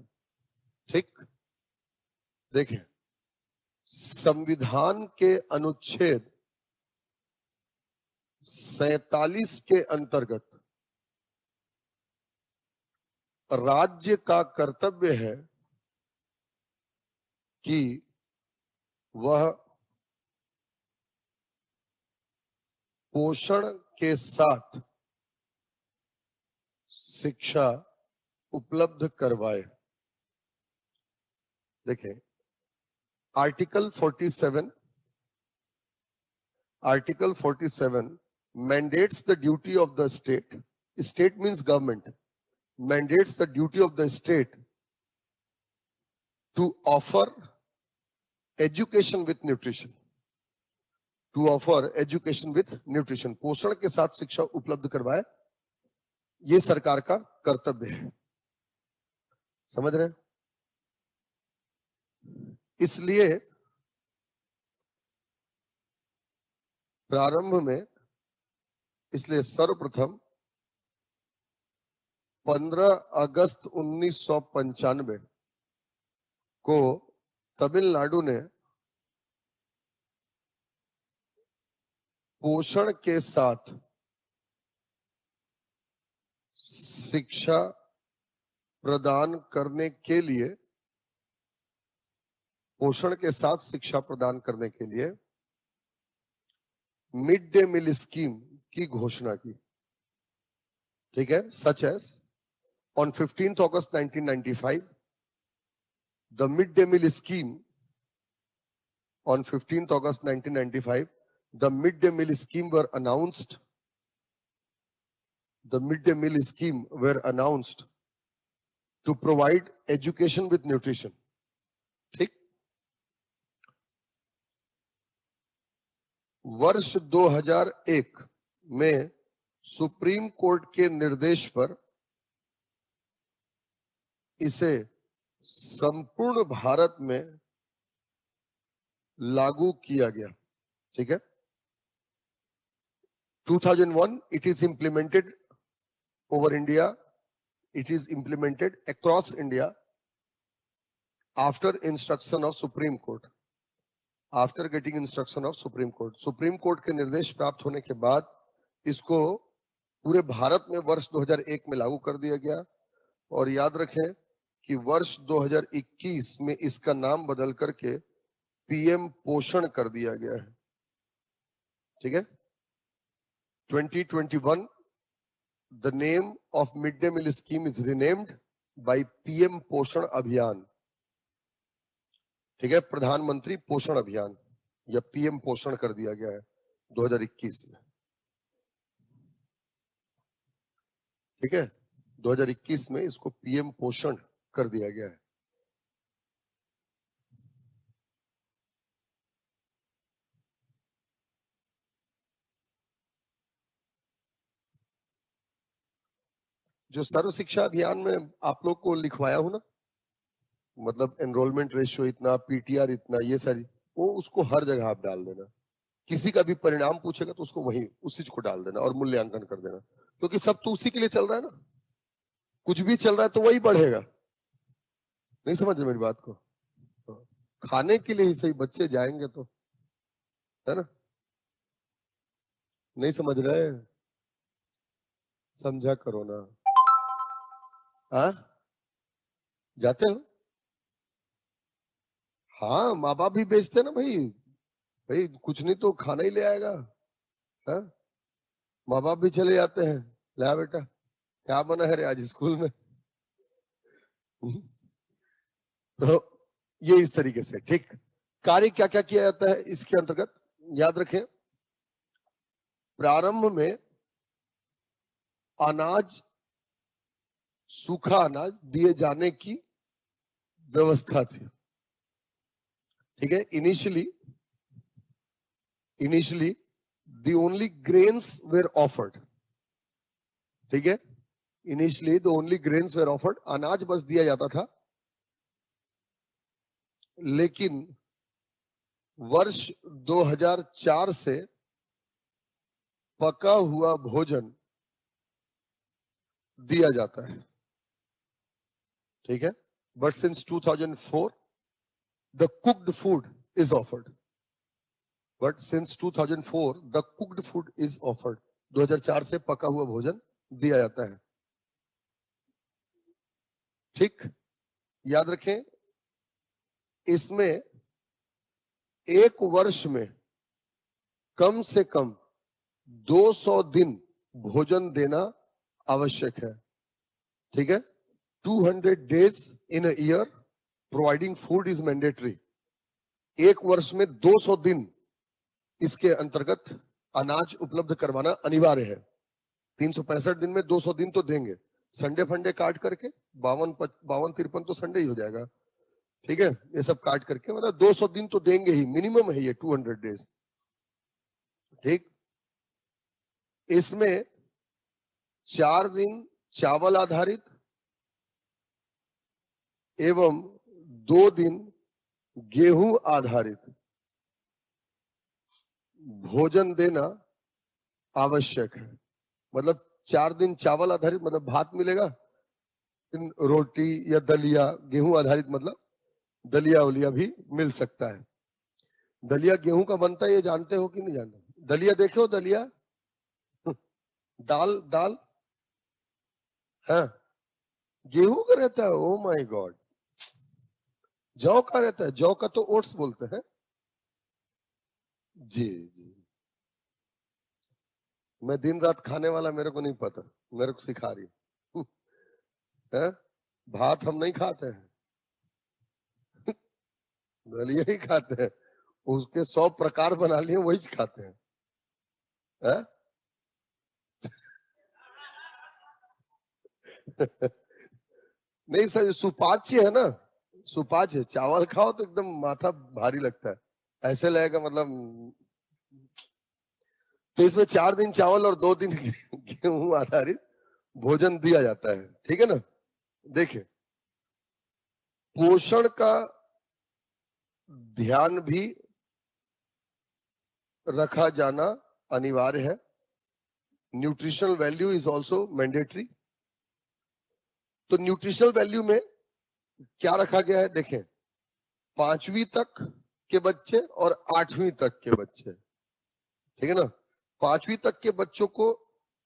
ठीक, देखें, संविधान के अनुच्छेद 47 के अंतर्गत राज्य का कर्तव्य है कि वह पोषण के साथ शिक्षा उपलब्ध करवाए। देखें, article 47 mandates the duty of the state. State means government. Mandates the duty of the state to offer education with nutrition. To offer education with nutrition. पोषण के साथ शिक्षा उपलब्ध करवाए, ये सरकार का कर्तव्य है। समझ रहे हैं? इसलिए प्रारंभ में, इसलिए सर्वप्रथम 15 अगस्त 1995 को तमिलनाडु ने पोषण के साथ शिक्षा प्रदान करने के लिए, पोषण के साथ शिक्षा प्रदान करने के लिए मिड डे मील स्कीम की घोषणा की। ठीक है, such as on 15th August 1995, the midday meal scheme, on 15th August 1995, the midday meal scheme were announced. The midday meal scheme were announced to provide education with nutrition. ठीक, वर्ष 2001 में supreme court के निर्देश पर इसे संपूर्ण भारत में लागू किया गया। ठीक है, 2001 it is implemented over India. It is implemented across India after instruction of Supreme Court. After getting instruction of Supreme Court. Supreme Court के निर्देश प्राप्त होने के बाद इसको पूरे भारत में वर्ष 2001 में लागू कर दिया गया। और याद रखें कि वर्ष 2021 में इसका नाम बदल करके पीएम पोषण कर दिया गया है। ठीक है, 2021 the name of midday meal scheme is renamed by PM पोषण अभियान। ठीक है, प्रधानमंत्री पोषण अभियान या पीएम पोषण कर दिया गया है 2021 में। ठीक है, 2021 में इसको पीएम पोषण कर दिया गया है। जो सर्व शिक्षा अभियान में आप लोग को लिखवाया हूं ना, मतलब एनरोलमेंट रेशियो इतना, पीटीआर इतना, ये सारी, वो उसको हर जगह आप डाल देना। किसी का भी परिणाम पूछेगा तो उसको वही उसी को डाल देना और मूल्यांकन कर देना, क्योंकि सब तो उसी के लिए चल रहा है ना। कुछ भी चल रहा है तो वही बढ़ेगा। नहीं समझ रहे मेरी बात को? खाने के लिए ही सही बच्चे जाएंगे तो, है ना? नहीं समझ रहे? समझा करो ना। हाँ, जाते हो? हाँ, माँ बाप भी बेचते ना भाई। भाई कुछ नहीं तो खाना ही ले आएगा। हाँ, माँ बाप भी चले जाते हैं, ले बेटा क्या बना है रे आज स्कूल में। तो ये इस तरीके से। ठीक, कार्य क्या क्या किया जाता है इसके अंतर्गत याद रखें। प्रारंभ में अनाज, सूखा अनाज दिए जाने की व्यवस्था थी। ठीक है, initially the only grains were offered. ठीक है, initially the only grains were offered, अनाज बस दिया जाता था। लेकिन वर्ष 2004 से पका हुआ भोजन दिया जाता है, ठीक है। But since 2004 the cooked food is offered. But since 2004 the cooked food is offered. 2004 से पका हुआ भोजन दिया जाता है, ठीक। याद रखें, इसमें एक वर्ष में कम से कम 200 दिन भोजन देना आवश्यक है, ठीक है। 200 days in a year providing food is mandatory। एक वर्ष में 200 दिन इसके अंतर्गत अनाज उपलब्ध करवाना अनिवार्य है। 365 दिन में 200 दिन तो देंगे, संडे फंडे काट करके 52-53 तो संडे ही हो जाएगा, ठीक है। ये सब काट करके मतलब 200 दिन तो देंगे ही, मिनिमम है ये 200 डेज, ठीक। इसमें 4 दिन चावल आधारित एवं 2 दिन गेहूं आधारित भोजन देना आवश्यक है। मतलब 4 दिन चावल आधारित मतलब भात मिलेगा, रोटी या दलिया, गेहूं आधारित मतलब दलिया उलिया भी मिल सकता है। दलिया गेहूं का बनता है, ये जानते हो कि नहीं जानते? दलिया देखे हो? दलिया दाल दाल हाँ, गेहूं का रहता है। ओ माय गॉड, जौ का रहता है। जौ का तो ओट्स बोलते हैं। जी जी, मैं दिन रात खाने वाला, मेरे को नहीं पता, मेरे को सिखा रही है। भात हम नहीं खाते हैं, दलिया ही खाते हैं। उसके 100 प्रकार बना लिए, वही खाते हैं, है? नहीं सर, सुपाच्य है ना, सुपाच्य। चावल खाओ तो एकदम माथा भारी लगता है, ऐसे लगेगा मतलब। तो इसमें 4 दिन चावल और 2 दिन गेहूं आधारित भोजन दिया जाता है, ठीक है ना। देखिए, पोषण का ध्यान भी रखा जाना अनिवार्य है। Nutritional value is also mandatory. तो न्यूट्रिशनल वैल्यू में क्या रखा गया है? देखें, 5वीं तक के बच्चे और 8वीं तक के बच्चे, ठीक है ना। 5वीं तक के बच्चों को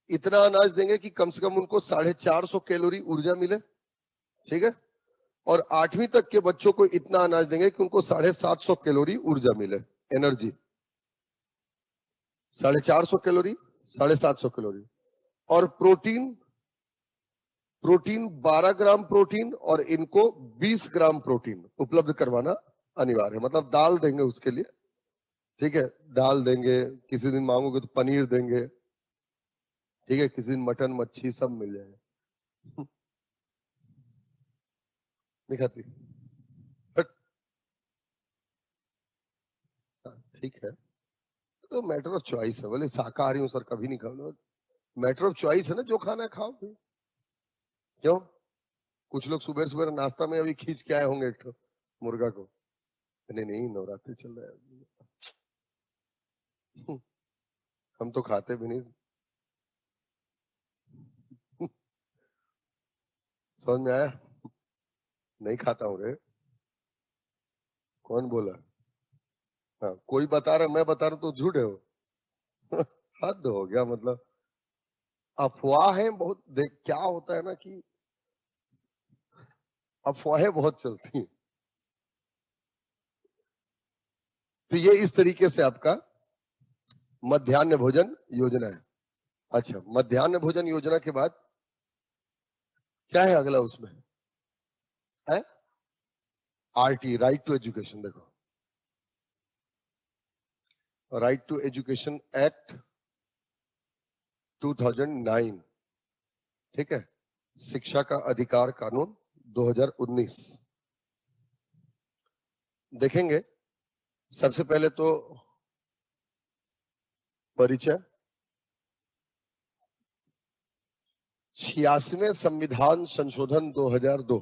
इतना अनाज देंगे कि कम से कम उनको 450 कैलोरी ऊर्जा मिले, ठीक है। और 8वीं तक के बच्चों को इतना अनाज देंगे कि उनको 750 कैलोरी ऊर्जा मिले, एनर्जी। 450 calorie, 750 calorie. और प्रोटीन, प्रोटीन 12 ग्राम प्रोटीन और इनको 20 ग्राम प्रोटीन उपलब्ध करवाना अनिवार्य है। मतलब दाल देंगे उसके लिए, ठीक है। दाल देंगे, किसी दिन मांगोगे तो पनीर देंगे, ठीक है। किसी दिन मटन मच्छी सब मिल जाएगा। दिखाती, ठीक है। तो मैटर ऑफ चॉइस है। बोले शाकाहारी हूं सर, कभी नहीं खाऊंगा। मैटर ऑफ चॉइस है ना, जो खाना है खाओ भी। क्यों? कुछ लोग सुबह सुबह नाश्ता में अभी खींच के आए होंगे एक मुर्गा को। नहीं नहीं, नवरात्रि चल रहा है, हम तो खाते भी नहीं। समझ में आया? नहीं खाता हूँ रे। कौन बोला? हाँ, कोई बता रहा, मैं बता रहा तो झूठे हो। हद हो गया मतलब। अफवाहें बहुत देख, क्या होता है ना कि अफवाहें बहुत चलती हैं। तो ये इस तरीके से आपका मध्याह्न भोजन योजना है। अच्छा, मध्याह्न भोजन योजना के बाद क्या है अगला? उसमें है आरटी, राइट टू एजुकेशन। देखो, राइट टू एजुकेशन एक्ट 2009, ठीक है। शिक्षा का अधिकार कानून 2019। देखेंगे, सबसे पहले तो परिचय। 86वें संविधान संशोधन 2002,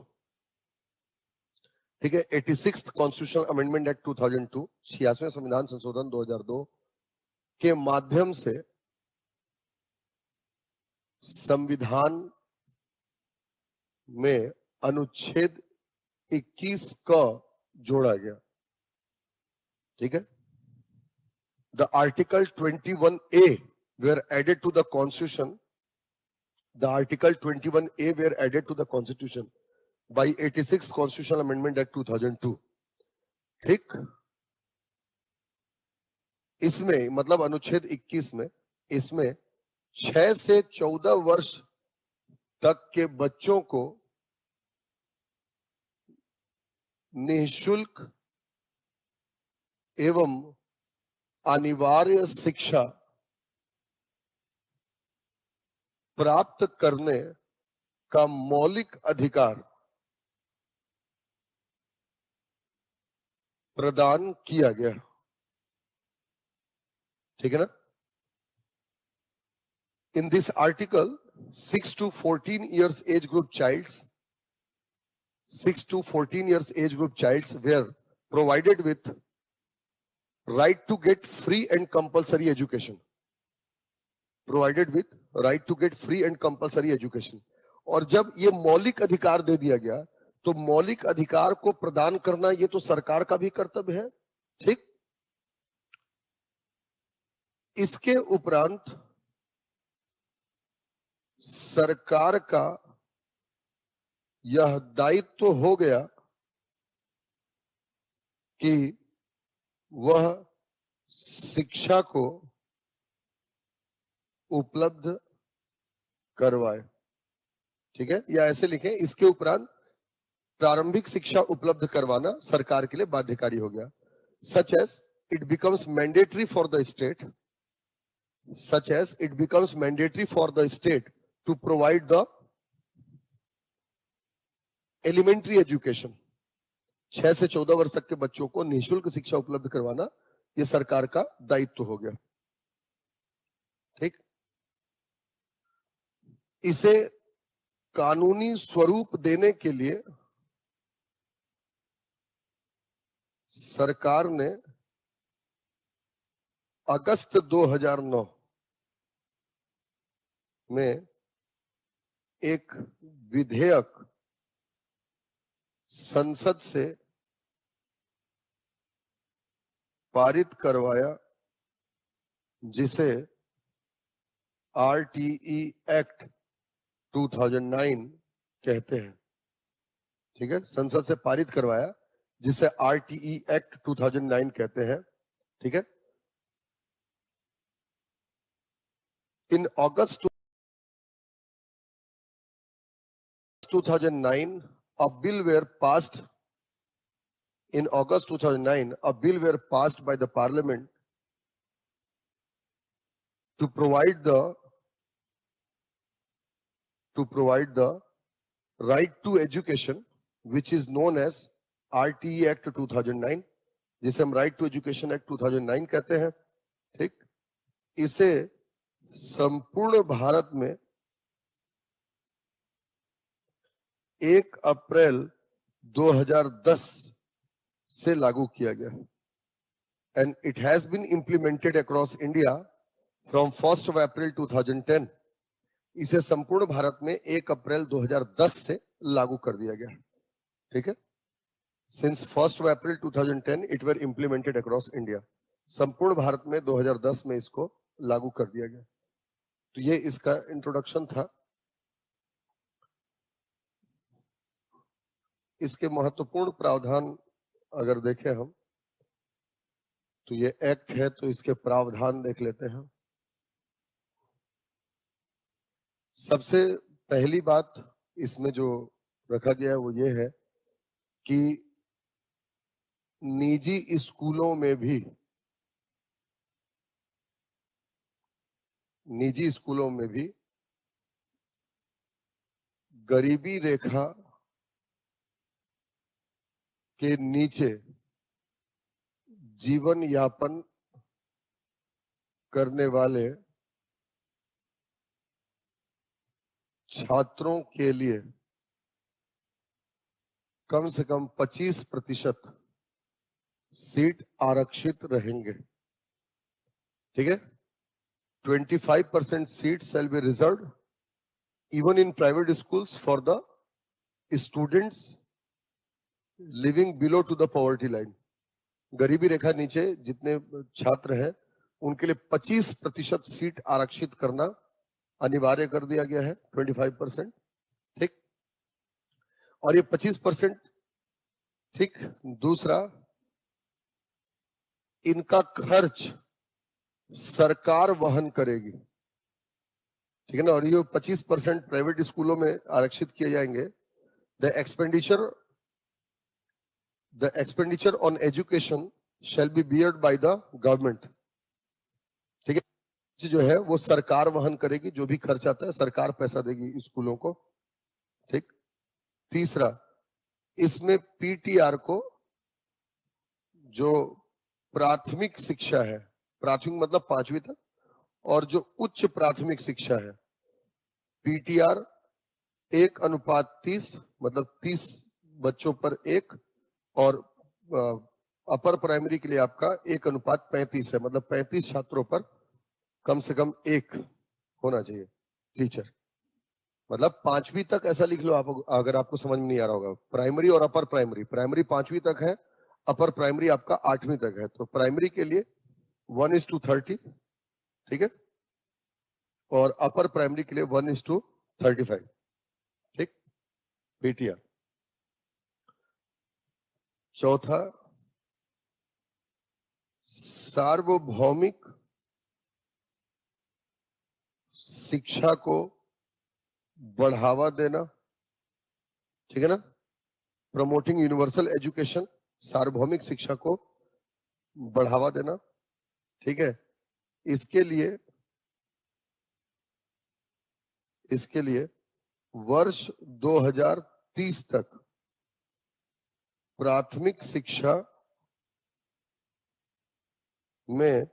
ठीक है। 86th कॉन्स्टिट्यूशनल अमेंडमेंट एक्ट 2002, 86वें संविधान संशोधन 2002 के माध्यम से संविधान में अनुच्छेद 21 क जोड़ा गया। ठीक है, the article 21A were added to the constitution. The article 21A were added to the constitution by 86 constitutional amendment act 2002. ठीक, इसमें मतलब अनुच्छेद 21 में इसमें 6 से 14 वर्ष तक के बच्चों को निःशुल्क एवं अनिवार्य शिक्षा प्राप्त करने का मौलिक अधिकार प्रदान किया गया। ठीक है ना? In this article, 6 to 14 years age group childs, 6 to 14 years age group childs were provided with right to get free and compulsory education. Provided with right to get free and compulsory education. और जब ये मौलिक अधिकार दे दिया गया तो मौलिक अधिकार को प्रदान करना ये तो सरकार का भी कर्तव्य है। ठीक, इसके उपरांत सरकार का यह दायित्व तो हो गया कि वह शिक्षा को उपलब्ध करवाए। ठीक है, या ऐसे लिखें, इसके उपरांत प्रारंभिक शिक्षा उपलब्ध करवाना सरकार के लिए बाध्यकारी हो गया। Such as it becomes mandatory for the state, such as it becomes mandatory for the state to provide the elementary education. 6 से 14 वर्ष तक के बच्चों को निःशुल्क शिक्षा उपलब्ध करवाना यह सरकार का दायित्व हो गया। ठीक, इसे कानूनी स्वरूप देने के लिए सरकार ने अगस्त 2009 में एक विधेयक संसद से पारित करवाया जिसे RTE एक्ट 2009 कहते हैं। ठीक है, संसद से पारित करवाया जिसे RTE एक्ट 2009 कहते हैं। ठीक है, in August 2009 a bill were passed in August 2009 a bill were passed by the parliament to provide the right to education, which is known as RTE Act 2009, जिसे हम राइट टू एजुकेशन एक्ट 2009 कहते हैं। ठीक, इसे संपूर्ण भारत में 1 April 2010 से लागू किया गया and it has been implemented across India from 1 April 2010। इसे संपूर्ण भारत में 1 अप्रैल 2010 से लागू कर दिया गया। ठीक है, since 1 April 2010 it were implemented across India. संपूर्ण भारत में 2010 में इसको लागू कर दिया गया। तो ये इसका इंट्रोडक्शन था। इसके महत्वपूर्ण प्रावधान अगर देखें हम तो ये एक्ट है, तो इसके प्रावधान देख लेते हैं। सबसे पहली बात इसमें जो रखा गया है वो ये है कि निजी स्कूलों में भी गरीबी रेखा के नीचे जीवन यापन करने वाले छात्रों के लिए कम से कम 25% सीट आरक्षित रहेंगे। ठीक है, 25% seat shall be reserved even in private schools for the students living below to the poverty line. गरीबी रेखा नीचे जितने छात्र हैं उनके लिए 25% सीट आरक्षित करना अनिवार्य कर दिया गया है, 25%, ठीक। और ये 25%, ठीक। दूसरा, इनका खर्च सरकार वहन करेगी, ठीक है ना। और ये 25% प्राइवेट स्कूलों में आरक्षित किए जाएंगे। The expenditure on education shall be beared by the government, ठीक है। जो है वो सरकार वहन करेगी, जो भी खर्च आता है सरकार पैसा देगी स्कूलों को, ठीक। तीसरा, इसमें पीटीआर को जो प्राथमिक शिक्षा है, प्राथमिक मतलब 5वीं तक, और जो उच्च प्राथमिक शिक्षा है, पीटीआर 1:30 मतलब 30 बच्चों पर 1, और अपर प्राइमरी के लिए आपका 1:35 है, मतलब 35 छात्रों पर कम से कम 1 होना चाहिए टीचर। मतलब 5वीं तक ऐसा लिख लो आप, अगर आपको समझ में नहीं आ रहा होगा। प्राइमरी और अपर प्राइमरी, प्राइमरी 5वीं तक है, अपर प्राइमरी आपका 8वीं तक है। तो प्राइमरी के लिए 1:30, ठीक है, और अपर प्राइमरी के लिए 1:35, ठीक, पीटीआर। चौथा, सार्वभौमिक शिक्षा को बढ़ावा देना, ठीक है ना। प्रमोटिंग यूनिवर्सल एजुकेशन, सार्वभौमिक शिक्षा को बढ़ावा देना, ठीक है। इसके लिए वर्ष 2030 तक प्राथमिक शिक्षा में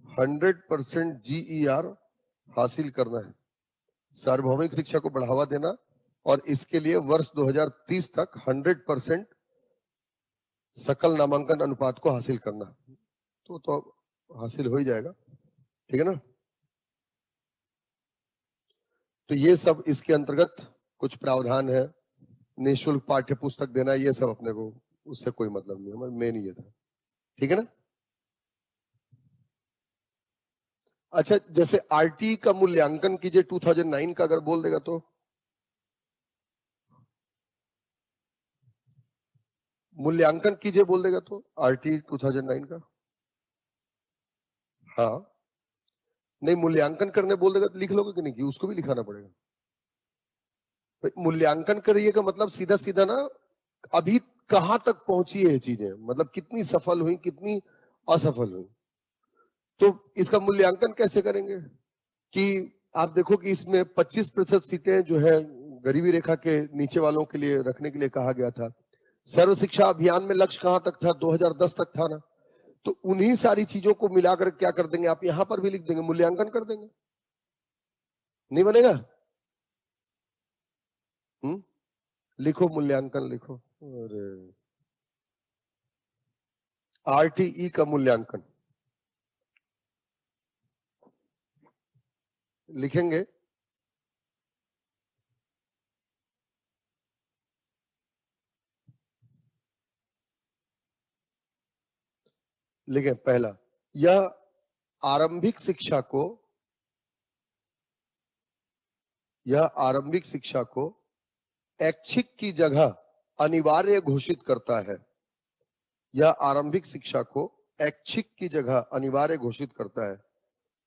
100% GER हासिल करना है। सार्वभौमिक शिक्षा को बढ़ावा देना, और इसके लिए वर्ष 2030 तक 100% सकल नामांकन अनुपात को हासिल करना। तो हासिल हो ही जाएगा, ठीक है ना। तो ये सब इसके अंतर्गत कुछ प्रावधान है। निःशुल्क पाठ्य पुस्तक देना, ये सब अपने को उससे कोई मतलब नहीं, हमारा मेन ये था, ठीक है ना। अच्छा, जैसे आरटी का मूल्यांकन कीजिए 2009 का, अगर बोल देगा तो मूल्यांकन कीजिए, बोल देगा तो आरटी 2009 का। हाँ, नहीं मूल्यांकन करने बोल देगा तो लिख लोगे कि नहीं, कि उसको भी लिखाना पड़ेगा। मूल्यांकन करिए का मतलब सीधा सीधा ना, अभी कहां तक पहुंची है चीजें, मतलब कितनी सफल हुई, कितनी असफल हुई। तो इसका मूल्यांकन कैसे करेंगे कि आप देखो कि इसमें 25% सीटें जो है गरीबी रेखा के नीचे वालों के लिए रखने के लिए कहा गया था। सर्व शिक्षा अभियान में लक्ष्य कहां तक था, 2010 तक था ना। तो उन्हीं सारी चीजों को मिलाकर क्या कर देंगे, आप यहां पर भी लिख देंगे, मूल्यांकन कर देंगे। नहीं बनेगा? लिखो मूल्यांकन, लिखो। अरे आरटीई का मूल्यांकन लिखेंगे। लिखें, पहला, यह आरंभिक शिक्षा को ऐच्छिक की जगह अनिवार्य घोषित करता है। यह आरंभिक शिक्षा को ऐच्छिक की जगह अनिवार्य घोषित करता है।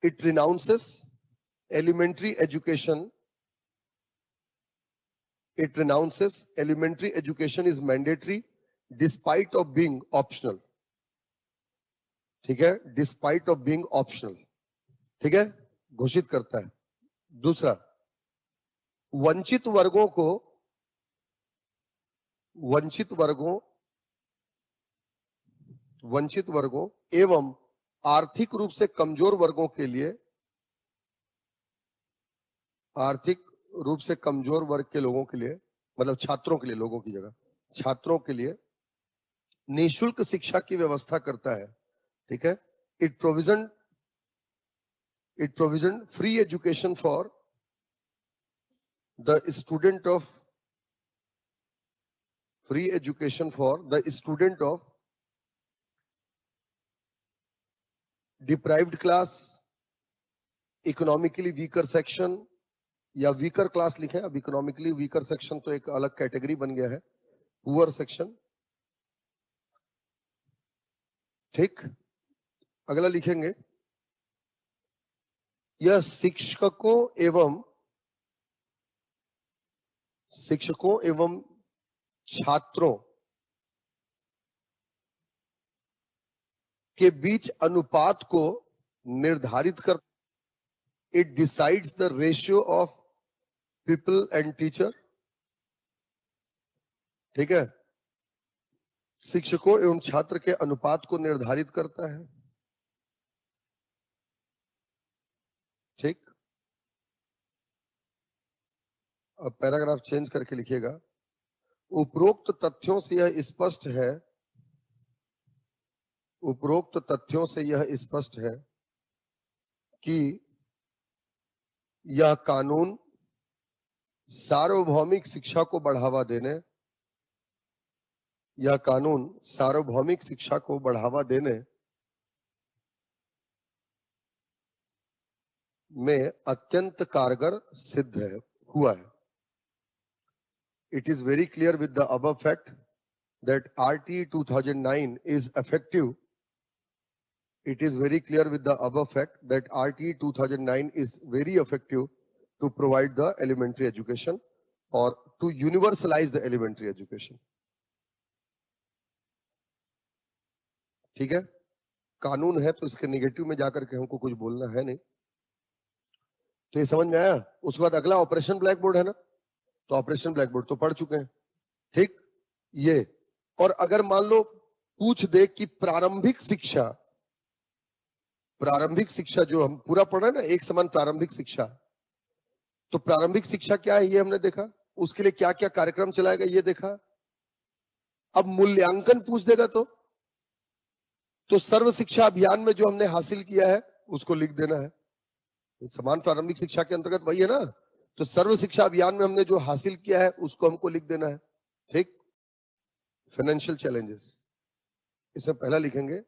It renounces elementary education. It renounces elementary education is mandatory despite of being optional, ठीक है, despite of being optional, ठीक है, घोषित करता है। दूसरा, वंचित वर्गों एवं आर्थिक रूप से कमजोर वर्गों के लिए, आर्थिक रूप से कमजोर वर्ग के लोगों के लिए, मतलब छात्रों के लिए, लोगों की जगह छात्रों के लिए निःशुल्क शिक्षा की व्यवस्था करता है, ठीक है। It provision free education for the student of free education for the student of deprived class, economically weaker section या वीकर क्लास लिखें. अब इकोनॉमिकली वीकर सेक्शन तो एक अलग कैटेगरी बन गया है, पुअर सेक्शन. ठीक. अगला लिखेंगे, यह शिक्षकों एवं छात्रों के बीच अनुपात को निर्धारित कर. It decides the ratio of people and teacher. ठीक है. शिक्षकों एवं छात्र के अनुपात को निर्धारित करता है. ठीक. अब पैराग्राफ चेंज करके लिखिएगा. उपरोक्त तथ्यों से यह स्पष्ट है कि यह कानून सार्वभौमिक शिक्षा को बढ़ावा देने में अत्यंत कारगर सिद्ध हुआ है. It is very clear with the above fact that RT 2009 is effective. It is very clear with the above fact that RT 2009 is very effective to provide the elementary education or to universalize the elementary education. ठीक है. कानून है तो इसके negative में जाकर के हमको कुछ बोलना है नहीं. तो ये समझ में आया. उसके बाद अगला ऑपरेशन ब्लैक बोर्ड है ना, तो ऑपरेशन ब्लैक बोर्ड तो पढ़ चुके हैं. ठीक. ये और अगर मान लो पूछ दे कि प्रारंभिक शिक्षा जो हम पूरा पढ़ा ना, एक समान प्रारंभिक शिक्षा, तो प्रारंभिक शिक्षा क्या है ये हमने देखा. उसके लिए क्या क्या कार्यक्रम चलाएगा ये देखा. अब मूल्यांकन पूछ देगा तो सर्व शिक्षा अभियान में जो हमने हासिल किया है उसको लिख देना है. समान प्रारंभिक शिक्षा के अंतर्गत वही है ना, तो सर्व शिक्षा अभियान में हमने जो हासिल किया है उसको हमको लिख देना है. ठीक. फाइनेंशियल चैलेंजेस, इसमें पहला लिखेंगे,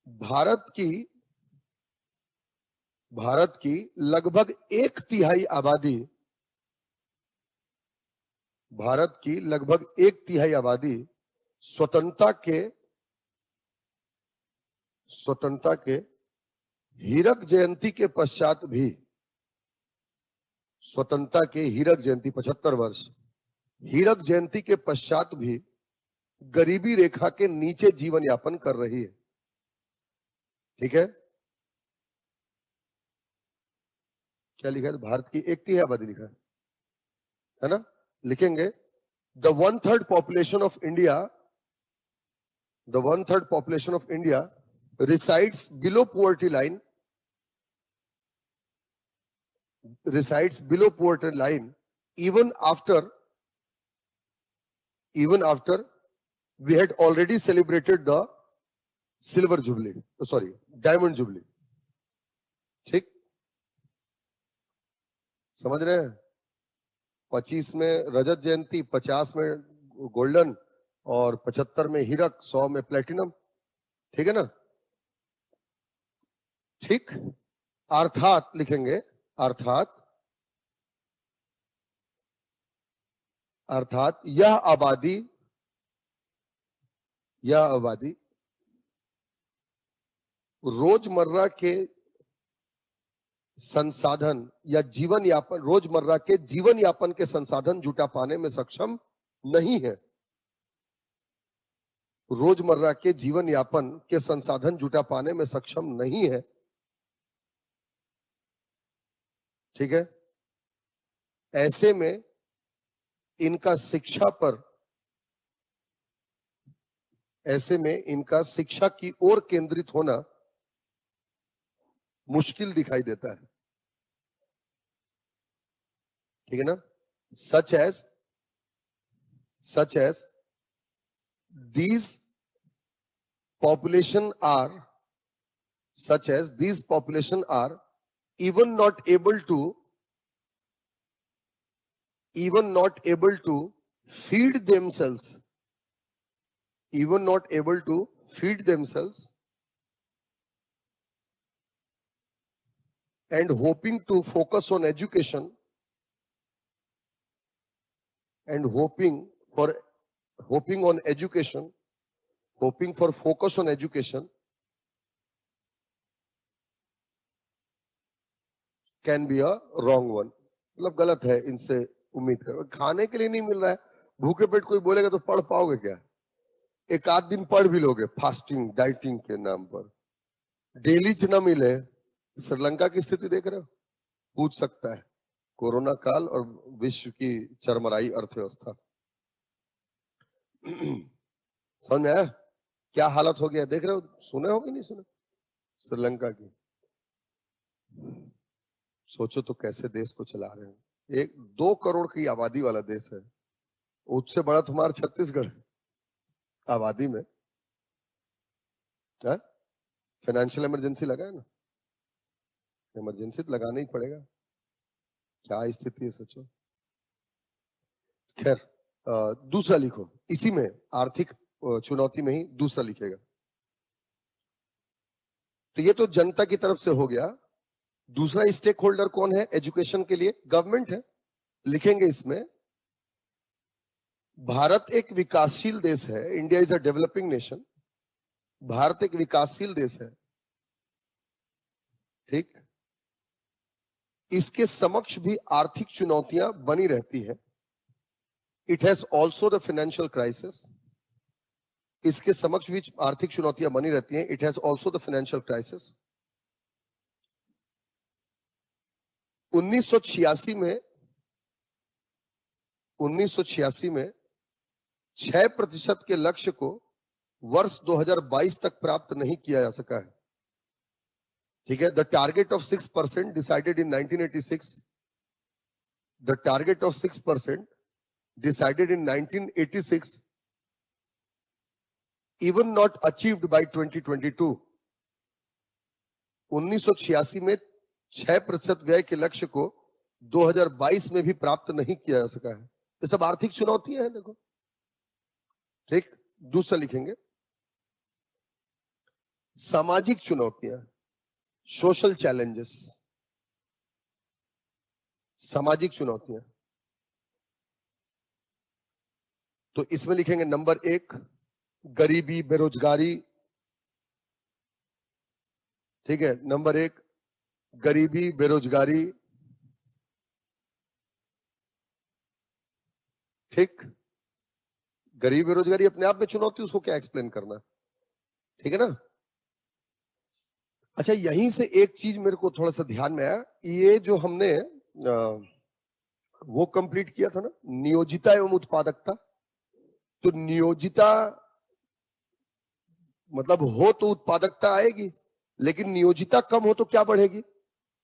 भारत की लगभग एक तिहाई आबादी स्वतंत्रता के हीरक जयंती के पश्चात भी, स्वतंत्रता के हीरक जयंती 75 वर्ष, हीरक जयंती के पश्चात भी गरीबी रेखा के नीचे जीवन यापन कर रही है. ठीक है. क्या लिखा है? भारत की एक तिहाई आबादी लिखा है ना. लिखेंगे, the 1/3 population of India resides below poverty line even after we had already celebrated the diamond jubilee. ठीक. समझ रहे हैं. 25 में रजत जयंती, 50 में गोल्डन और 75 में हीरक, 100 में प्लेटिनम. ठीक है ना. ठीक. अर्थात लिखेंगे, अर्थात यह आबादी रोजमर्रा के संसाधन या रोजमर्रा के जीवन यापन के संसाधन जुटा पाने में सक्षम नहीं है. रोजमर्रा के जीवन यापन के संसाधन जुटा पाने में सक्षम नहीं है. ठीक है. ऐसे में इनका शिक्षा की ओर केंद्रित होना मुश्किल दिखाई देता है. ठीक है ना. such as these population are even not able to even not able to feed themselves, even not able to feed themselves, and hoping to focus on education, and hoping on education, hoping for focus on education can be a wrong one. मतलब गलत है, इनसे उम्मीद करो। खाने के लिए नहीं मिल रहा है, भूखे पेट कोई बोलेगा तो पढ़ पाओगे क्या? एक आध दिन पढ़ भी लोगे फास्टिंग डाइटिंग के नाम पर। डेली च ना मिले, श्रीलंका की स्थिति देख रहे हो, पूछ सकता है। कोरोना काल और विश्व की चरमराई अर्थव्यवस्था। समझ में आया क्या हालत हो गया? देख रहे हो, सुने हो कि नहीं सुने श्रीलंका की? सोचो तो कैसे देश को चला रहे हैं। 1-2 करोड़ की आबादी वाला देश है, उससे बड़ा तुम्हारा छत्तीसगढ़ आबादी में। फाइनेंशियल इमरजेंसी लगा है ना, इमरजेंसी तो लगाना ही पड़ेगा। क्या स्थिति है सोचो। खैर, दूसरा लिखो, इसी में आर्थिक चुनौती में ही दूसरा लिखेगा। तो ये तो जनता की तरफ से हो गया। दूसरा स्टेक होल्डर कौन है एजुकेशन के लिए? गवर्नमेंट है। लिखेंगे इसमें, भारत एक विकासशील देश है, India is a developing nation. Bharat एक विकासशील देश है, ठीक। इसके समक्ष भी आर्थिक चुनौतियां बनी रहती है। It has also the financial crisis. इसके समक्ष भी आर्थिक चुनौतियां बनी रहती हैं। It has also the financial crisis. 1986 में 6% के लक्ष्य को वर्ष 2022 तक प्राप्त नहीं किया जा सका है, ठीक है। The target of 6% decided in 1986, the target of 6% decided in 1986 even not achieved by 2022। 1986 में 6% व्यय के लक्ष्य को 2022 में भी प्राप्त नहीं किया जा सका है। ये सब आर्थिक चुनौतियां हैं, देखो, ठीक। दूसरा लिखेंगे, सामाजिक चुनौतियां, सोशल चैलेंजेस, सामाजिक चुनौतियां। तो इसमें लिखेंगे नंबर 1 गरीबी बेरोजगारी, ठीक है। नंबर 1 गरीबी बेरोजगारी, ठीक। गरीबी बेरोजगारी अपने आप में चुनौती, उसको क्या एक्सप्लेन करना, ठीक है ना। अच्छा, यहीं से एक चीज मेरे को थोड़ा सा ध्यान में आया। ये जो हमने वो कंप्लीट किया था ना, नियोजिता एवं उत्पादकता। तो नियोजिता मतलब हो तो उत्पादकता आएगी, लेकिन नियोजिता कम हो तो क्या बढ़ेगी?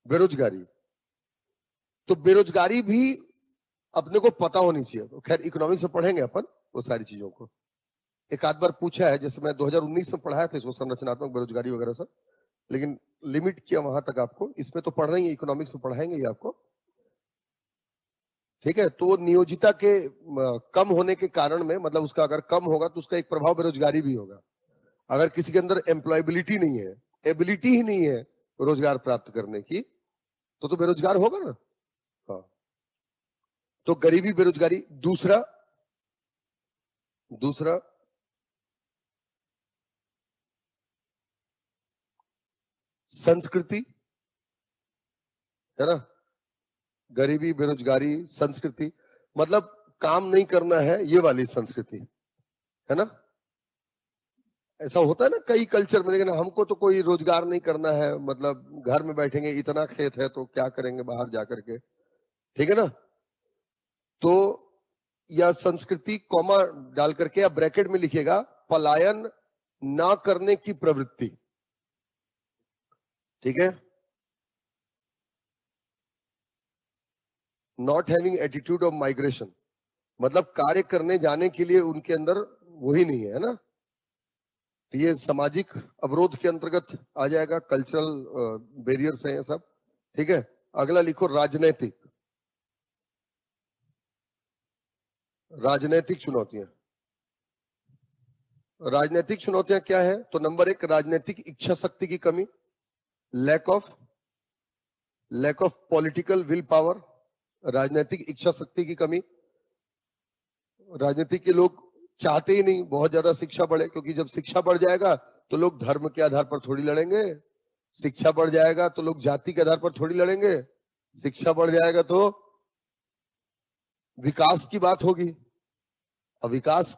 बेरोजगारी। तो बेरोजगारी भी अपने को पता होनी चाहिए। तो खैर इकोनॉमिक्स में पढ़ेंगे अपन वो सारी चीजों को। एक आध बार पूछा है, जैसे मैं 2019 में पढ़ाया था इसको, संरचनात्मक बेरोजगारी वगैरह सब, लेकिन लिमिट किया वहां तक आपको। इसमें तो पढ़ रही है, इकोनॉमिक्स में पढ़ाएंगे ये आपको, ठीक है। तो नियोजिता के कम होने के कारण में, मतलब उसका अगर कम होगा तो उसका एक प्रभाव बेरोजगारी भी होगा। अगर किसी के अंदर एम्प्लॉयबिलिटी नहीं है, एबिलिटी ही नहीं है रोजगार प्राप्त करने की, तो बेरोजगार होगा ना। हाँ, तो गरीबी बेरोजगारी। दूसरा संस्कृति, है ना। गरीबी बेरोजगारी संस्कृति, मतलब काम नहीं करना है, ये वाली संस्कृति, है ना। ऐसा होता है ना कई कल्चर में, लेकिन हमको तो कोई रोजगार नहीं करना है, मतलब घर में बैठेंगे, इतना खेत है तो क्या करेंगे बाहर जाकर के, ठीक है ना। तो या संस्कृति कॉमा डाल करके या ब्रैकेट में लिखिएगा पलायन ना करने की प्रवृत्ति, ठीक है। Not having attitude of migration, मतलब कार्य करने जाने के लिए उनके अंदर वही नहीं है ना। तो ये सामाजिक अवरोध के अंतर्गत आ जाएगा, कल्चरल बैरियर्स हैं ये सब, ठीक है। अगला लिखो राजनीतिक, राजनीतिक चुनौतियां। राजनीतिक चुनौतियां क्या है? तो नंबर 1, राजनीतिक इच्छा शक्ति की कमी, lack of political will power. राजनीतिक इच्छा शक्ति की कमी। राजनीति के लोग चाहते ही नहीं बहुत ज्यादा शिक्षा बढ़े, क्योंकि जब शिक्षा बढ़ जाएगा तो लोग धर्म के आधार पर थोड़ी लड़ेंगे। शिक्षा बढ़ जाएगा तो लोग जाति के आधार पर थोड़ी लड़ेंगे। शिक्षा बढ़ जाएगा तो विकास की बात होगी। अब विकास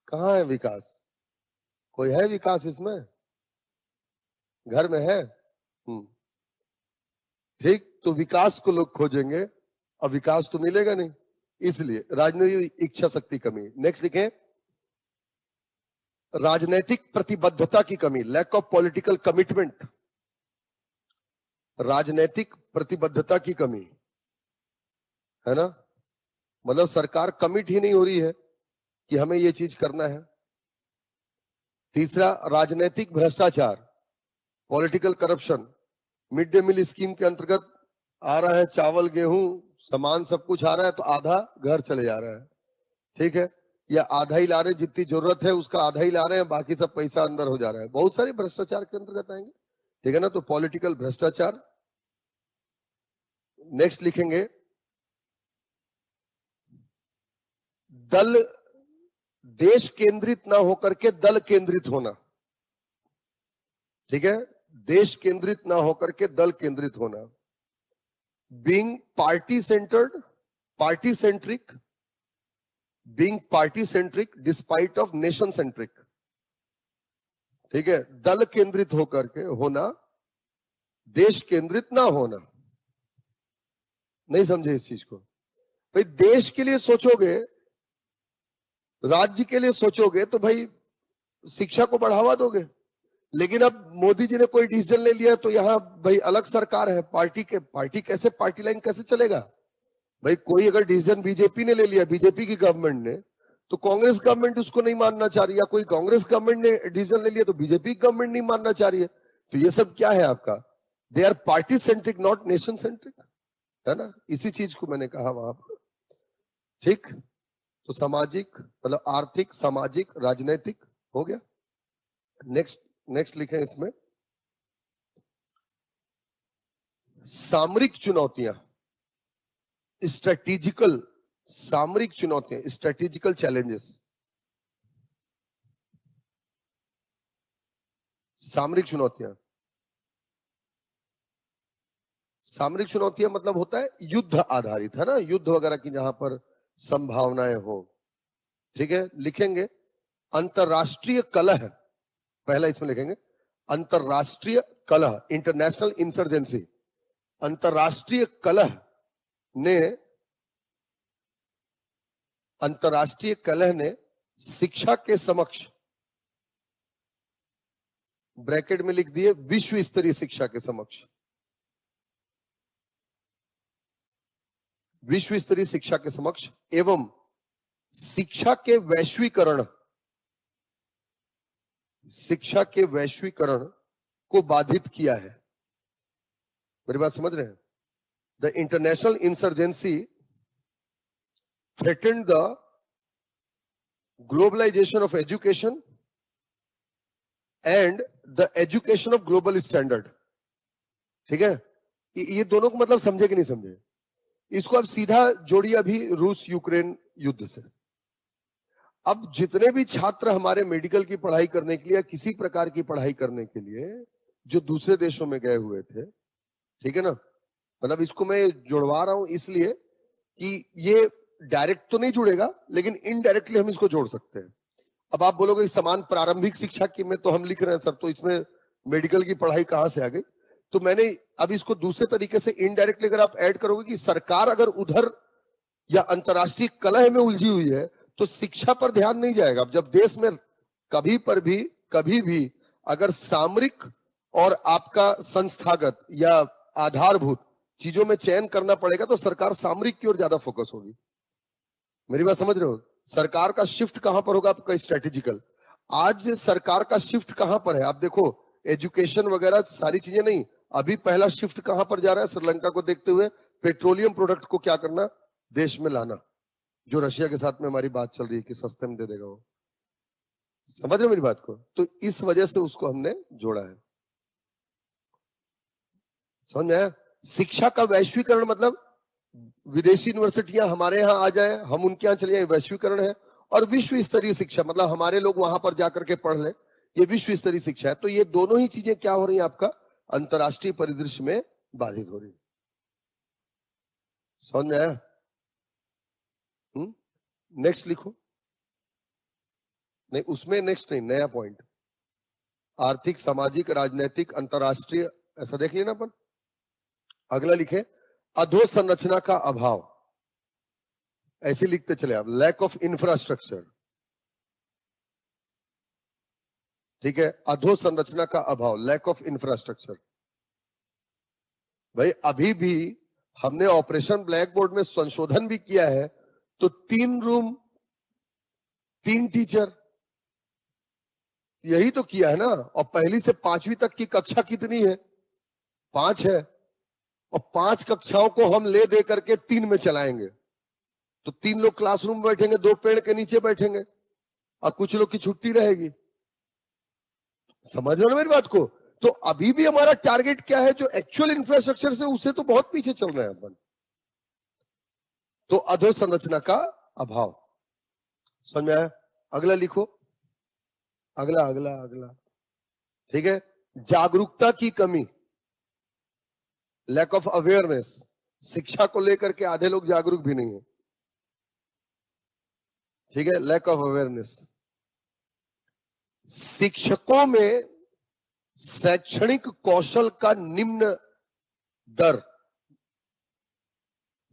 कहाँ है? विकास कोई है? विकास इसमें घर में है? ठीक, तो विकास को लोग खोजेंगे, अब विकास तो मिलेगा नहीं, इसलिए राजनीतिक इच्छा शक्ति कमी। नेक्स्ट लिखें, राजनीतिक प्रतिबद्धता की कमी, लैक ऑफ पॉलिटिकल कमिटमेंट। राजनीतिक प्रतिबद्धता की कमी है ना, मतलब सरकार कमिट ही नहीं हो रही है कि हमें ये चीज करना है। तीसरा, राजनीतिक भ्रष्टाचार, political corruption. Mid day meal scheme के अंतर्गत आ रहा है चावल गेहूं सामान सब कुछ आ रहा है, तो आधा घर चले जा रहा है, ठीक है, या आधा ही ला रहे, जितनी जरूरत है उसका आधा ही ला रहे हैं, बाकी सब पैसा अंदर हो जा रहा है। बहुत सारे भ्रष्टाचार के अंतर्गत आएंगे, ठीक है ना, तो पॉलिटिकल भ्रष्टाचार। नेक्स्ट लिखेंगे, दल देश केंद्रित ना होकर के दल केंद्रित होना, ठीक है, देश केंद्रित ना होकर के दल केंद्रित होना। Being party centred, party centric, being party centric despite of nation centric, ठीक है, दल केंद्रित होकर के होना, देश केंद्रित ना होना। नहीं समझे इस चीज को? भाई देश के लिए सोचोगे, राज्य के लिए सोचोगे तो भाई शिक्षा को बढ़ावा दोगे, लेकिन अब मोदी जी ने कोई डिसीजन ले लिया तो यहां भाई अलग सरकार है, पार्टी कैसे, पार्टी लाइन कैसे चलेगा? भाई कोई अगर डिसीजन बीजेपी ने ले लिया, बीजेपी की गवर्नमेंट ने, तो कांग्रेस गवर्नमेंट उसको नहीं मानना चाह रही, या कोई कांग्रेस गवर्नमेंट ने डिसीजन ले लिया तो बीजेपी गवर्नमेंट नहीं मानना चाह रही है। तो ये सब क्या है आपका? They are party centric not nation centric, है ना, इसी चीज को मैंने कहा वहां पर, ठीक। तो सामाजिक मतलब आर्थिक, सामाजिक, राजनीतिक हो गया। नेक्स्ट लिखें इसमें, सामरिक चुनौतियां, स्ट्रेटेजिकल, सामरिक चुनौतियां, स्ट्रेटेजिकल चैलेंजेस। सामरिक चुनौतियां, सामरिक चुनौतियां मतलब होता है युद्ध आधारित, है ना, युद्ध वगैरह की जहां पर संभावनाएं हो, ठीक है। लिखेंगे अंतरराष्ट्रीय कलह, पहला इसमें लिखेंगे अंतरराष्ट्रीय कलह, इंटरनेशनल इंसर्जेंसी। अंतरराष्ट्रीय कलह ने शिक्षा के समक्ष, ब्रैकेट में लिख दिए विश्व स्तरीय शिक्षा के समक्ष, विश्व स्तरीय शिक्षा के समक्ष एवं शिक्षा के वैश्वीकरण, शिक्षा के वैश्वीकरण को बाधित किया है। मेरी बात समझ रहे हैं? The international insurgency threatened the globalisation of education and the education of global standard, ठीक है। ये दोनों को मतलब समझे कि नहीं समझे? इसको अब सीधा जोड़िए अभी रूस यूक्रेन युद्ध से। अब जितने भी छात्र हमारे मेडिकल की पढ़ाई करने के लिए, किसी प्रकार की पढ़ाई करने के लिए जो दूसरे देशों में गए हुए थे, ठीक है ना, मतलब इसको मैं जुड़वा रहा हूं इसलिए कि ये डायरेक्ट तो नहीं जुड़ेगा, लेकिन इनडायरेक्टली हम इसको जोड़ सकते हैं। अब आप बोलोगे समान प्रारंभिक शिक्षा की में तो हम लिख रहे हैं सर, तो इसमें मेडिकल की पढ़ाई कहां से आ गई? तो मैंने अब इसको दूसरे तरीके से इनडायरेक्टली अगर आप ऐड करोगे कि सरकार अगर उधर या अंतरराष्ट्रीय कलह में उलझी हुई है तो शिक्षा पर ध्यान नहीं जाएगा। अब जब देश में कभी भी अगर सामरिक और आपका संस्थागत या आधारभूत चीजों में चयन करना पड़ेगा तो सरकार सामरिक की ओर ज्यादा फोकस होगी। मेरी बात समझ रहे हो? सरकार का शिफ्ट कहां पर होगा? आपका स्ट्रेटेजिकल। आज सरकार का शिफ्ट कहां पर है? आप देखो एजुकेशन वगैरह सारी चीजें नहीं, अभी पहला शिफ्ट कहां पर जा रहा है? श्रीलंका को देखते हुए पेट्रोलियम प्रोडक्ट को क्या करना, देश में लाना, जो रशिया के साथ में हमारी बात चल रही है कि सस्ते में दे देगा वो। समझ रहे हो मेरी बात को? तो इस वजह से उसको हमने जोड़ा है। समझ में आया? शिक्षा का वैश्वीकरण मतलब विदेशी यूनिवर्सिटियां हमारे यहाँ आ जाए, हम उनके यहाँ चले जाए, वैश्वीकरण है। और विश्व स्तरीय शिक्षा मतलब हमारे लोग वहां पर जाकर के पढ़ ले, ये विश्व स्तरीय शिक्षा है। तो ये दोनों ही चीजें क्या हो रही है आपका अंतरराष्ट्रीय परिदृश्य में बाधित हो रही है। समझ में आया? नेक्स्ट लिखो। नहीं, उसमें नेक्स्ट नहीं, नया पॉइंट। आर्थिक, सामाजिक, राजनीतिक, अंतरराष्ट्रीय, ऐसा देख लिया ना अपन। अगला लिखे अधोसंरचना का अभाव। ऐसे लिखते चले आप, लैक ऑफ इंफ्रास्ट्रक्चर। ठीक है, अधोसंरचना का अभाव, लैक ऑफ इंफ्रास्ट्रक्चर। भाई अभी भी हमने ऑपरेशन ब्लैक बोर्ड में संशोधन भी किया है, तो 3 रूम 3 टीचर, यही तो किया है ना। और पहली से 5वीं तक की कक्षा कितनी है? 5 है। और 5 कक्षाओं को हम ले दे करके 3 में चलाएंगे, तो 3 लोग क्लासरूम में बैठेंगे, 2 पेड़ के नीचे बैठेंगे, और कुछ लोग की छुट्टी रहेगी। समझ रहे हो मेरी बात को? तो अभी भी हमारा टारगेट क्या है? जो एक्चुअल इंफ्रास्ट्रक्चर से उससे तो बहुत पीछे चल रहे हैं अपन। तो अधोसंरचना का अभाव। समझ में आया? अगला लिखो, अगला अगला अगला। ठीक है, जागरूकता की कमी, लैक ऑफ अवेयरनेस। शिक्षा को लेकर के आधे लोग जागरूक भी नहीं है। ठीक है, लैक ऑफ अवेयरनेस। शिक्षकों में शैक्षणिक कौशल का निम्न दर,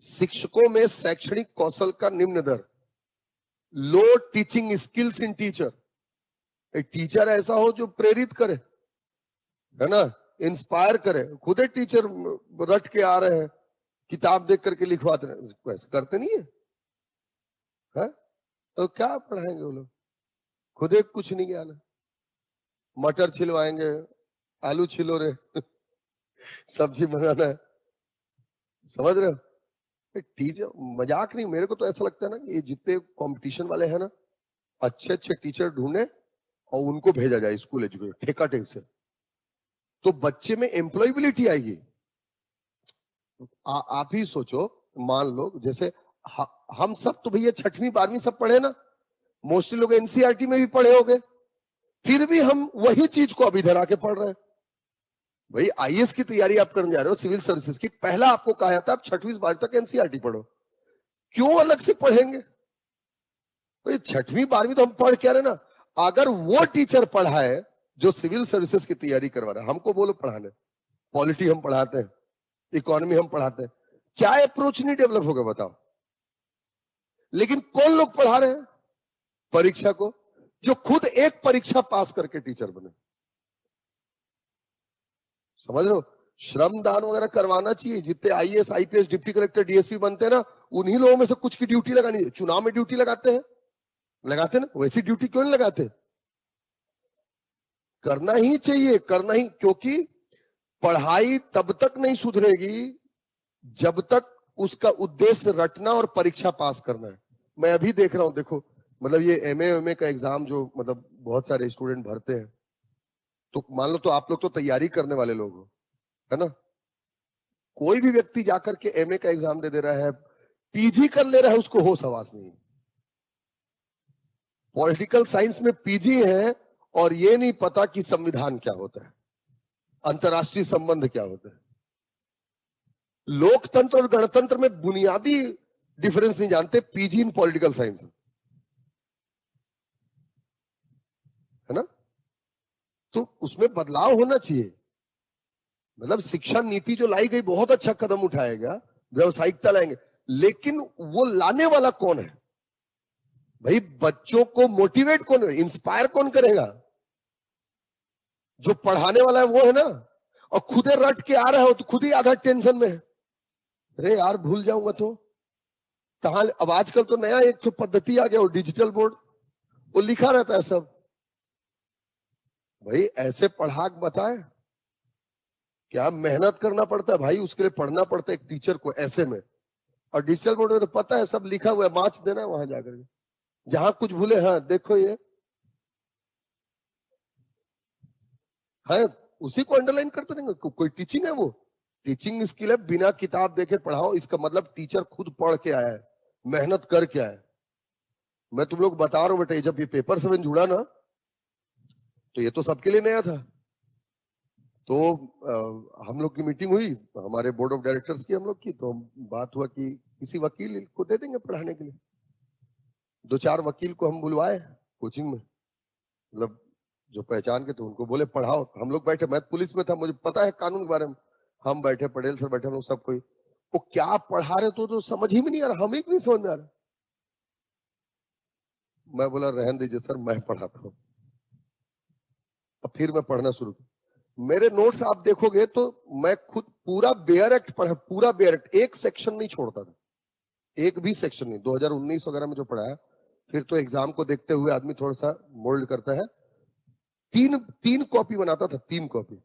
शिक्षकों में शैक्षणिक कौशल का निम्न दर, लो टीचिंग स्किल्स इन टीचर। एक टीचर ऐसा हो जो प्रेरित करे, है ना, इंस्पायर करे। खुद ही टीचर रट के आ रहे हैं, किताब देख करके लिखवाते रहे, वैसे करते नहीं है? तो क्या पढ़ाएंगे वो लोग? खुद एक कुछ नहीं ज्ञान है। मटर छिलवाएंगे, आलू छिलो रे सब्जी बनाना है। समझ रहे हो? टीचर मजाक नहीं। मेरे को तो ऐसा लगता है ना कि ये जितने कंपटीशन वाले हैं ना, अच्छे अच्छे टीचर ढूंढे और उनको भेजा जाए स्कूल एजुकेशन ठेका टेक से, तो बच्चे में एम्प्लॉयबिलिटी आएगी। आप ही सोचो, मान लो जैसे हम सब तो भैया 6वीं 12वीं सब पढ़े ना, मोस्टली लोग एनसीईआरटी में भी पढ़े होंगे, फिर भी हम वही चीज को अभी इधर आके पढ़ रहे हैं। भाई आईएएस की तैयारी आप करने जा रहे हो, सिविल सर्विसेज की, पहला आपको कहा जाता है आप 6वीं 12वीं तक एनसीईआरटी पढ़ो। क्यों अलग से पढ़ेंगे? भाई 6वीं 12वीं तो हम पढ़ क्या रहे ना। अगर वो टीचर पढ़ाए जो सिविल सर्विसेज की तैयारी करवा रहा है, हमको बोलो पढ़ाने, पॉलिटी हम पढ़ाते हैं, इकोनॉमी हम पढ़ाते हैं, क्या अप्रोच नहीं डेवलप होगा बताओ? लेकिन कौन लोग पढ़ा रहे हैं परीक्षा को? जो खुद एक परीक्षा पास करके टीचर बने। समझ रहे हो? श्रमदान वगैरह करवाना चाहिए। जितने IAS IPS deputy collector DSP बनते हैं ना, उन्हीं लोगों में से कुछ की ड्यूटी लगानी। चुनाव में ड्यूटी लगाते हैं ना, वैसी ड्यूटी क्यों नहीं लगाते? करना ही चाहिए, करना ही, क्योंकि पढ़ाई तब तक नहीं सुधरेगी जब तक उसका उद्देश्य रटना और परीक्षा पास करना है। मैं अभी देख रहा हूं, देखो मतलब ये एमए का एग्जाम जो मतलब बहुत सारे स्टूडेंट भरते हैं, तो मान लो तो आप लोग तो तैयारी करने वाले लोग हो, है ना। कोई भी व्यक्ति जाकर के एमए का एग्जाम दे रहा है, पीजी कर ले रहा है, उसको होश हवास नहीं। पॉलिटिकल साइंस में पीजी है और ये नहीं पता कि संविधान क्या होता है, अंतरराष्ट्रीय संबंध क्या होता है, लोकतंत्र और गणतंत्र में बुनियादी डिफरेंस नहीं जानते। पीजी इन पॉलिटिकल साइंस, है ना। तो उसमें बदलाव होना चाहिए। मतलब शिक्षा नीति जो लाई गई बहुत अच्छा कदम उठाएगा, व्यवसायिकता लाएंगे, लेकिन वो लाने वाला कौन है? भाई बच्चों को मोटिवेट कौन, इंस्पायर कौन करेगा? जो पढ़ाने वाला है वो है ना। और खुद रट के आ रहा हो तो खुद ही आधा टेंशन में है, अरे यार भूल जाऊंगा तो कहां। अब आजकल तो नया एक तो पद्धति आ गया, वो डिजिटल बोर्ड, वो लिखा रहता है सब। भाई ऐसे पढ़ा बताए, क्या मेहनत करना पड़ता है भाई, उसके लिए पढ़ना पड़ता है एक टीचर को ऐसे में। और डिजिटल बोर्ड में तो पता है सब लिखा हुआ है, मार्क्स देना है वहां जाकर के, जहां कुछ भूले, हाँ देखो ये है, उसी को अंडरलाइन करते रहेंगे। कोई टीचिंग है? वो टीचिंग स्किल है, बिना किताब देखे पढ़ाओ, इसका मतलब टीचर खुद पढ़ के आया है, मेहनत करके आया है। मैं तुम लोग बता रहा हूं बेटा, जब ये पेपर 7 जुड़ा ना, तो ये तो सबके लिए नया था। तो हम लोग की मीटिंग हुई, हमारे बोर्ड ऑफ डायरेक्टर्स की हम लोग की, तो बात हुआ कि किसी वकील को दे देंगे पढ़ाने के लिए। 2-4 वकील को हम बुलवाए कोचिंग में, मतलब जो पहचान के, तो उनको बोले पढ़ाओ। हम लोग बैठे, मैं पुलिस में था, मुझे पता है कानून के बारे में। हम बैठे, पटेल सर बैठे, हम लोग सब कोई, वो क्या पढ़ा रहे तो समझ ही में नहीं आ रहा, हमें नहीं समझ में आ रहा। मैं बोला रहने दीजिए सर, मैं पढ़ाता हूँ। अब फिर मैं पढ़ना शुरू किया। मेरे नोट्स आप देखोगे तो मैं खुद पूरा बेयर एक्ट पढ़ा, पूरा बेयर एक्ट, एक सेक्शन नहीं छोड़ता था, एक भी सेक्शन नहीं। 2019 वगैरह में जो पढ़ाया, फिर तो एग्जाम को देखते हुए आदमी थोड़ा सा मोल्ड करता है। तीन कॉपी बनाता था, 3 कॉपी।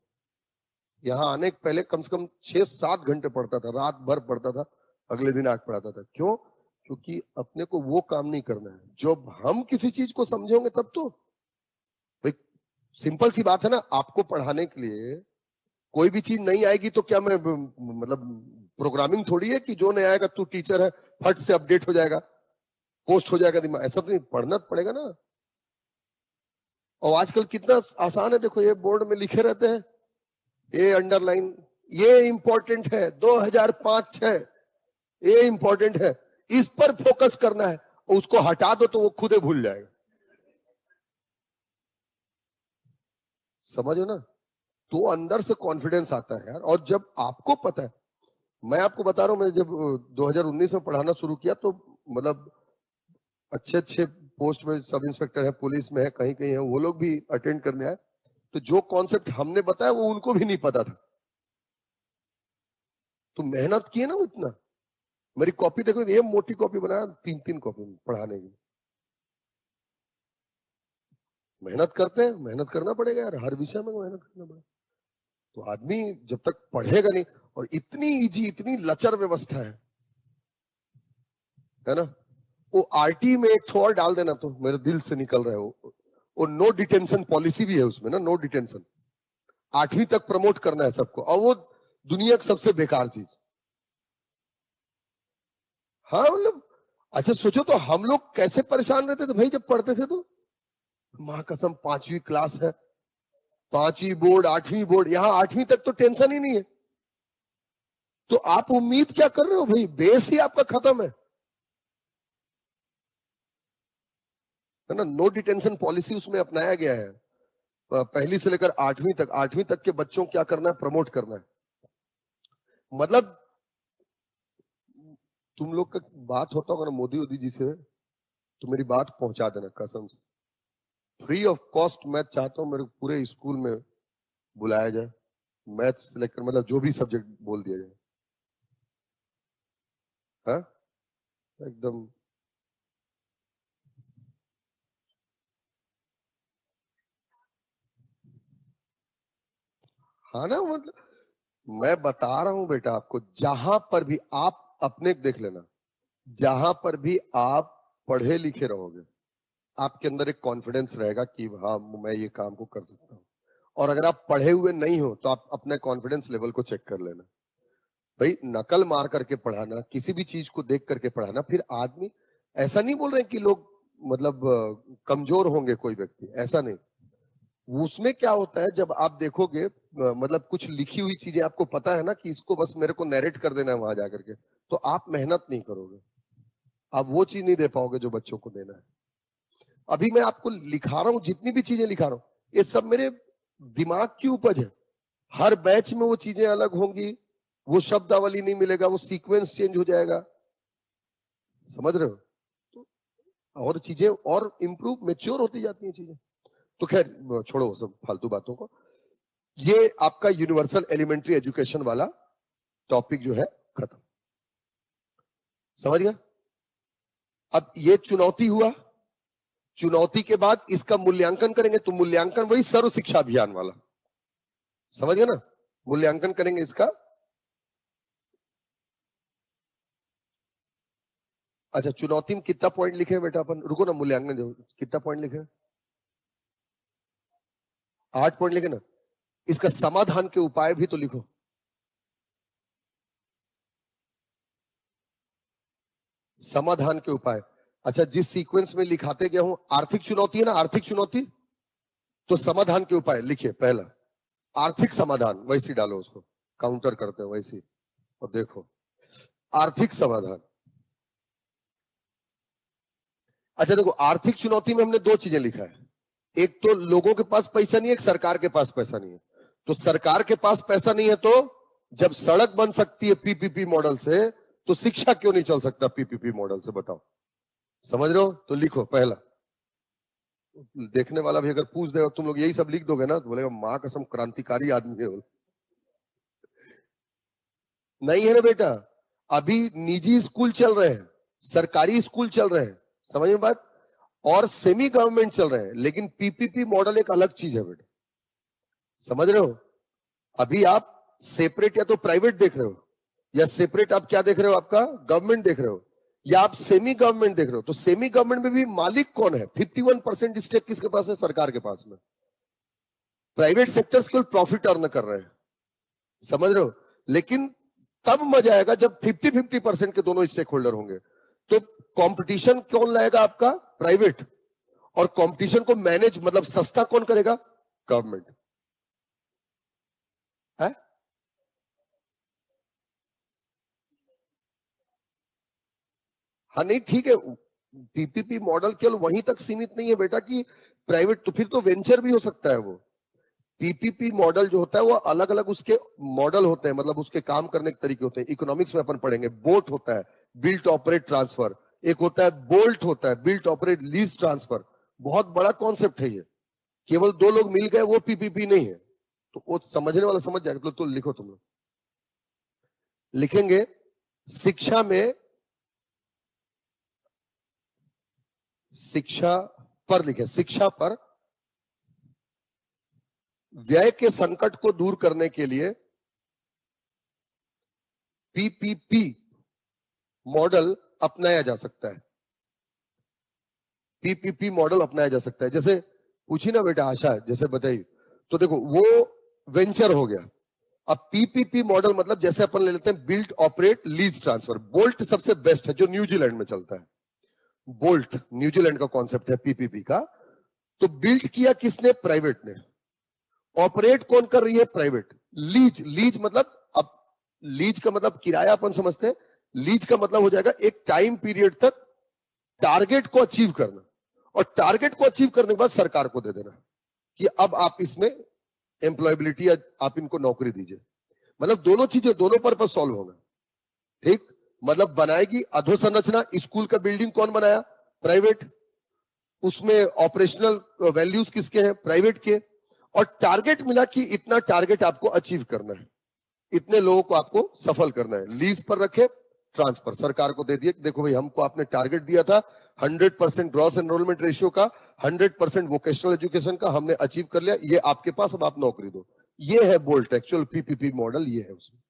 यहाँ आने के पहले कम से कम 6-7 घंटे पढ़ता था, रात भर पढ़ता था, अगले दिन आके पढ़ाता था। क्यों? क्योंकि अपने को वो काम नहीं करना है। जब हम किसी चीज को समझेंगे तब तो, भाई सिंपल सी बात है ना, आपको पढ़ाने के लिए कोई भी चीज नहीं आएगी तो क्या मैं मतलब प्रोग्रामिंग थोड़ी है कि जो नहीं आएगा तू टीचर है फट से अपडेट हो जाएगा, पोस्ट हो जाएगा दिमाग, ऐसा तो नहीं, पढ़ना पड़ेगा ना। और आजकल कितना आसान है, देखो ये बोर्ड में लिखे रहते हैं, ये अंडरलाइन, ये इंपॉर्टेंट है, 2005-6 ये इंपॉर्टेंट है, इस पर फोकस करना है, उसको हटा दो तो वो खुद ही भूल जाएगा। समझो ना, तो अंदर से कॉन्फिडेंस आता है यार। और जब आपको पता है, मैं आपको बता रहा हूं, मैं जब 2019 में पढ़ाना शुरू किया तो मतलब अच्छे पोस्ट में सब इंस्पेक्टर है, पुलिस में है, कहीं कहीं है, वो लोग भी अटेंड करने आए। तो जो कॉन्सेप्ट हमने बताया वो उनको भी नहीं पता था। तो मेहनत किए ना वो इतना। मेरी कॉपी देखो, ये मोटी कॉपी बनाया, 3 कॉपी पढ़ाने की। मेहनत करते हैं, मेहनत करना पड़ेगा यार, हर विषय में मेहनत करना पड़ेगा। तो आदमी जब तक पढ़ेगा नहीं, और इतनी इजी, इतनी लचर व्यवस्था है ना। वो आरटी में एक और डाल देना तो मेरे दिल से निकल रहा है वो नो डिटेंशन पॉलिसी भी है उसमें ना, नो डिटेंशन। 8वीं तक प्रमोट करना है सबको, और वो दुनिया की सबसे बेकार चीज। हाँ मतलब, अच्छा सोचो तो हम लोग कैसे परेशान रहते थे भाई जब पढ़ते थे तो। मां कसम, 5वीं क्लास है, 5वीं बोर्ड, 8वीं बोर्ड, यहाँ 8वीं तक तो टेंशन ही नहीं है। तो आप उम्मीद क्या कर रहे हो भाई, बेस ही आपका खत्म है ना। नो डिटेंशन पॉलिसी उसमें अपनाया गया है, पहली से लेकर 8वीं तक के बच्चों क्या करना है, प्रमोट करना है। मतलब तुम लोग का बात होता होगा ना मोदी जी से, तो मेरी बात पहुंचा देना कसम से। फ्री ऑफ कॉस्ट मैं चाहता हूं मेरे पूरे स्कूल में बुलाया जाए, मैथ्स से लेकर मतलब जो भी सब्जेक्ट बोल दिया जाए। हाँ एकदम। हाँ ना, मतलब मैं बता रहा हूं बेटा आपको, जहां पर भी आप अपने देख लेना, जहां पर भी आप पढ़े लिखे रहोगे, आपके अंदर एक कॉन्फिडेंस रहेगा कि हाँ मैं ये काम को कर सकता हूँ। और अगर आप पढ़े हुए नहीं हो तो आप अपने कॉन्फिडेंस लेवल को चेक कर लेना। भाई नकल मार करके पढ़ाना, किसी भी चीज को देख करके पढ़ाना, फिर आदमी, ऐसा नहीं बोल रहे कि लोग मतलब कमजोर होंगे कोई व्यक्ति, ऐसा नहीं। उसमें क्या होता है, जब आप देखोगे मतलब कुछ लिखी हुई चीजें आपको पता है ना कि इसको बस मेरे को नैरेट कर देना है वहां जाकर के, तो आप मेहनत नहीं करोगे, आप वो चीज नहीं दे पाओगे जो बच्चों को देना है। अभी मैं आपको लिखा रहा हूं, जितनी भी चीजें लिखा रहा हूं, ये सब मेरे दिमाग की उपज है। हर बैच में वो चीजें अलग होंगी, वो शब्दावली नहीं मिलेगा, वो सीक्वेंस चेंज हो जाएगा, समझ रहे हो। तो और चीजें और इंप्रूव, मेच्योर होती जाती हैं चीजें। तो खैर छोड़ो सब फालतू बातों को। ये आपका यूनिवर्सल एलिमेंट्री एजुकेशन वाला टॉपिक जो है खत्म, समझ गया। अब ये चुनौती हुआ, चुनौती के बाद इसका मूल्यांकन करेंगे, तो मूल्यांकन वही सर्व शिक्षा अभियान वाला, समझ गए ना। मूल्यांकन करेंगे इसका, अच्छा, चुनौती में कितना पॉइंट लिखे हैं बेटा अपन? रुको ना, मूल्यांकन जो कितना पॉइंट लिखे? 8 पॉइंट लिखे ना। इसका समाधान के उपाय भी तो लिखो। समाधान के उपाय। अच्छा, जिस सीक्वेंस में लिखाते गया हूं, आर्थिक चुनौती है ना, आर्थिक चुनौती, तो समाधान के उपाय लिखिए। पहला आर्थिक समाधान, वैसे डालो उसको, काउंटर करते हैं वैसे। और देखो आर्थिक समाधान। अच्छा देखो, आर्थिक चुनौती में हमने 2 चीजें लिखा है। एक तो लोगों के पास पैसा नहीं है, एक सरकार के पास पैसा नहीं है। तो सरकार के पास पैसा नहीं है, तो जब सड़क बन सकती है पीपीपी मॉडल से, तो शिक्षा क्यों नहीं चल सकता पीपीपी मॉडल से? बताओ, समझ रहे हो? तो लिखो पहला। देखने वाला भी अगर पूछ देगा तुम लोग यही सब लिख दोगे ना, तो बोलेगा मां कसम क्रांतिकारी आदमी है वो। नहीं है ना बेटा, अभी निजी स्कूल चल रहे हैं, सरकारी स्कूल चल रहे हैं, समझ में बात, और सेमी गवर्नमेंट चल रहे हैं, लेकिन पीपीपी मॉडल एक अलग चीज है बेटा, समझ रहे हो? अभी आप सेपरेट या तो प्राइवेट देख रहे हो, या सेपरेट आप क्या देख रहे हो, आपका गवर्नमेंट देख रहे हो, या आप सेमी गवर्नमेंट देख रहे हो। तो सेमी गवर्नमेंट में भी मालिक कौन है? 51% स्टेक किसके पास है? सरकार के पास में। प्राइवेट सेक्टर्स केवल प्रॉफिट अर्न कर रहे हैं, समझ रहे हो? लेकिन तब मजा आएगा जब 50-50% के दोनों स्टेक होल्डर होंगे। तो कंपटीशन कौन लाएगा? आपका प्राइवेट। और कंपटीशन को मैनेज मतलब सस्ता कौन करेगा? गवर्नमेंट है। हाँ नहीं ठीक है, पीपीपी मॉडल केवल वहीं तक सीमित नहीं है बेटा कि प्राइवेट, तो फिर तो वेंचर भी हो सकता है वो। पीपीपी मॉडल जो होता है वो अलग अलग उसके मॉडल होते हैं, मतलब उसके काम करने के तरीके होते हैं। इकोनॉमिक्स में अपन पढ़ेंगे, बोट होता है, बिल्ट ऑपरेट ट्रांसफर, एक होता है बोल्ट होता है, बिल्ट ऑपरेट लीज ट्रांसफर। बहुत बड़ा कॉन्सेप्ट है ये, केवल 2 लोग मिल गए वो पीपीपी नहीं है। तो वो समझने वाला समझ जाएगा। तो लिखो तुम लोग, लिखेंगे शिक्षा में, शिक्षा पर लिखे, शिक्षा पर व्यय के संकट को दूर करने के लिए पीपीपी मॉडल अपनाया जा सकता है। पीपीपी मॉडल अपनाया जा सकता है। जैसे पूछी ना बेटा आशा, जैसे बताई, तो देखो वो वेंचर हो गया। अब पीपीपी मॉडल मतलब जैसे अपन ले लेते हैं built operate lease transfer. Bolt सबसे बेस्ट है जो न्यूजीलैंड में चलता है। बोल्ट न्यूजीलैंड का कॉन्सेप्ट है पीपीपी का। तो बिल्ट किया किसने? प्राइवेट ने। ऑपरेट कौन कर रही है? प्राइवेट। लीज, लीज मतलब, अब लीज का मतलब किराया अपन समझते हैं, लीज का मतलब हो जाएगा एक टाइम पीरियड तक टारगेट को अचीव करना, और टारगेट को अचीव करने के बाद सरकार को दे देना कि अब आप इसमें एम्प्लॉयबिलिटी, आप इनको नौकरी दीजिए। मतलब दोनों चीजें, दोनों पर्पस सॉल्व होगा। ठीक, मतलब बनाएगी अधोसंरचना, स्कूल का बिल्डिंग कौन बनाया? प्राइवेट। उसमें ऑपरेशनल वैल्यूज किसके हैं? प्राइवेट के। और टारगेट मिला कि इतना टारगेट आपको अचीव करना है, इतने लोगों को आपको सफल करना है। लीज पर रखे, ट्रांसफर सरकार को दे दिए, देखो भाई हमको आपने टारगेट दिया था 100% ग्रॉस एनरोलमेंट रेशियो का, 100% वोकेशनल एजुकेशन का, हमने अचीव कर लिया, ये आपके पास, अब आप नौकरी दो। ये है बोल्ट, एक्चुअल पीपीपी मॉडल ये है उसमें।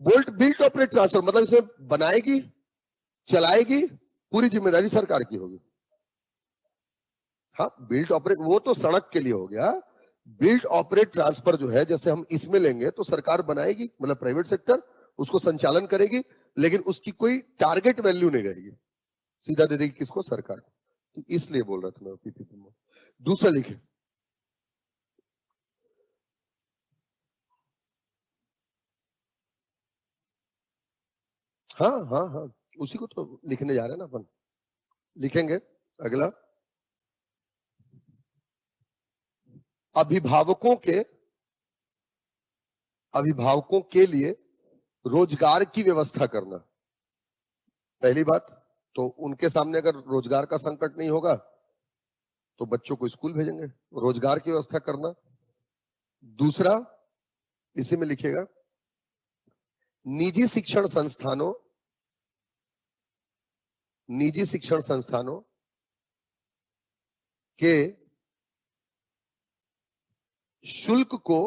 बोल्ट बिल्ट ऑपरेट ट्रांसफर मतलब इसे बनाएगी, चलाएगी, पूरी जिम्मेदारी सरकार की होगी। हाँ, बिल्ट ऑपरेट वो तो सड़क के लिए हो गया। बिल्ट ऑपरेट ट्रांसफर जो है, जैसे हम इसमें लेंगे तो सरकार बनाएगी, मतलब प्राइवेट सेक्टर उसको संचालन करेगी, लेकिन उसकी कोई टारगेट वैल्यू नहीं रहेगी, सीधा दे देगी किसको? सरकार को। तो इसलिए बोल रहा था मैं पीपीपी में। दूसरा लिखे, हाँ हाँ हाँ, उसी को तो लिखने जा रहे हैं ना अपन। लिखेंगे अगला, अभिभावकों के, अभिभावकों के लिए रोजगार की व्यवस्था करना। पहली बात तो उनके सामने अगर रोजगार का संकट नहीं होगा तो बच्चों को स्कूल भेजेंगे, रोजगार की व्यवस्था करना। दूसरा, इसी में लिखेगा, निजी शिक्षण संस्थानों, निजी शिक्षण संस्थानों के शुल्क को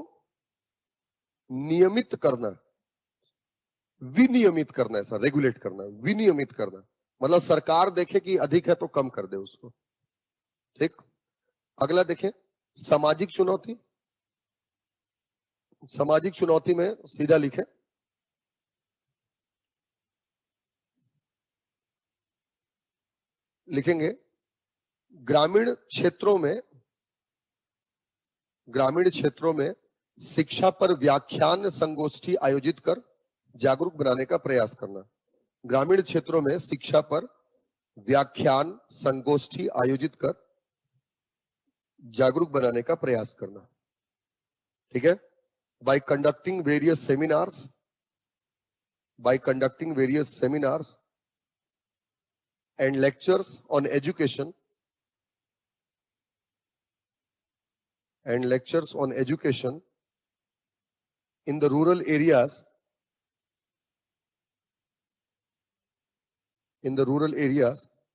नियमित करना। विनियमित करना है सर, रेगुलेट करना है, विनियमित करना है। मतलब सरकार देखे कि अधिक है तो कम कर दे उसको। ठीक। अगला देखें, सामाजिक चुनौती। सामाजिक चुनौती में सीधा लिखे, लिखेंगे ग्रामीण क्षेत्रों में शिक्षा पर व्याख्यान संगोष्ठी आयोजित कर जागरूक बनाने का प्रयास करना। ग्रामीण क्षेत्रों में शिक्षा पर व्याख्यान संगोष्ठी आयोजित कर जागरूक बनाने का प्रयास करना। ठीक है। by conducting various seminars and lectures on education in the rural areas,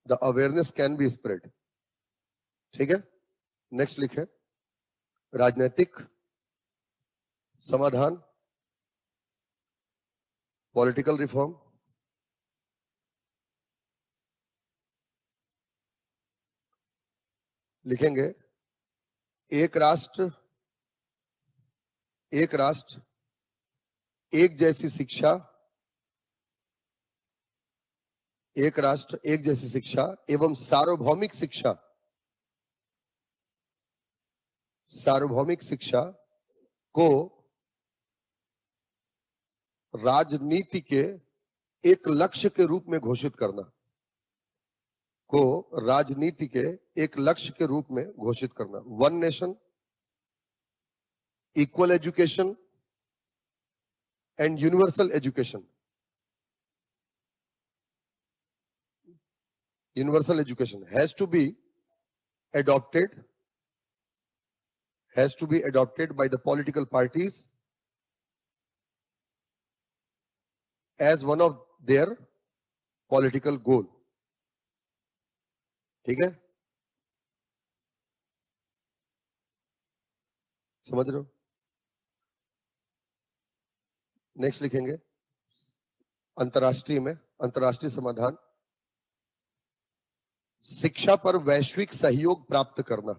the awareness can be spread. ठीक है। नेक्स्ट लिखे, राजनीतिक समाधान, पॉलिटिकल रिफॉर्म। लिखेंगे एक राष्ट्र एक जैसी शिक्षा, एक राष्ट्र एक जैसी शिक्षा एवं सार्वभौमिक शिक्षा को राजनीति के एक लक्ष्य के रूप में घोषित करना। One nation, equal education and universal education. Universal education has to be adopted by the political parties as one of their political goal. ठीक है, समझ रहे हो? नेक्स्ट लिखेंगे अंतरराष्ट्रीय समाधान, शिक्षा पर वैश्विक सहयोग प्राप्त करना।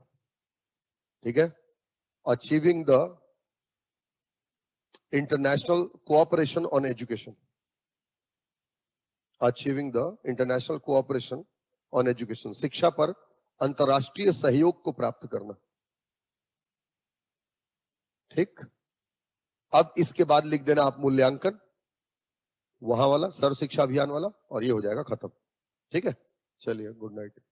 ठीक है, achieving the international cooperation on education. शिक्षा पर अंतरराष्ट्रीय सहयोग को प्राप्त करना। ठीक। अब इसके बाद लिख देना आप मूल्यांकन, वहां वाला सर्व शिक्षा अभियान वाला, और ये हो जाएगा खत्म। ठीक है, चलिए गुड नाइट।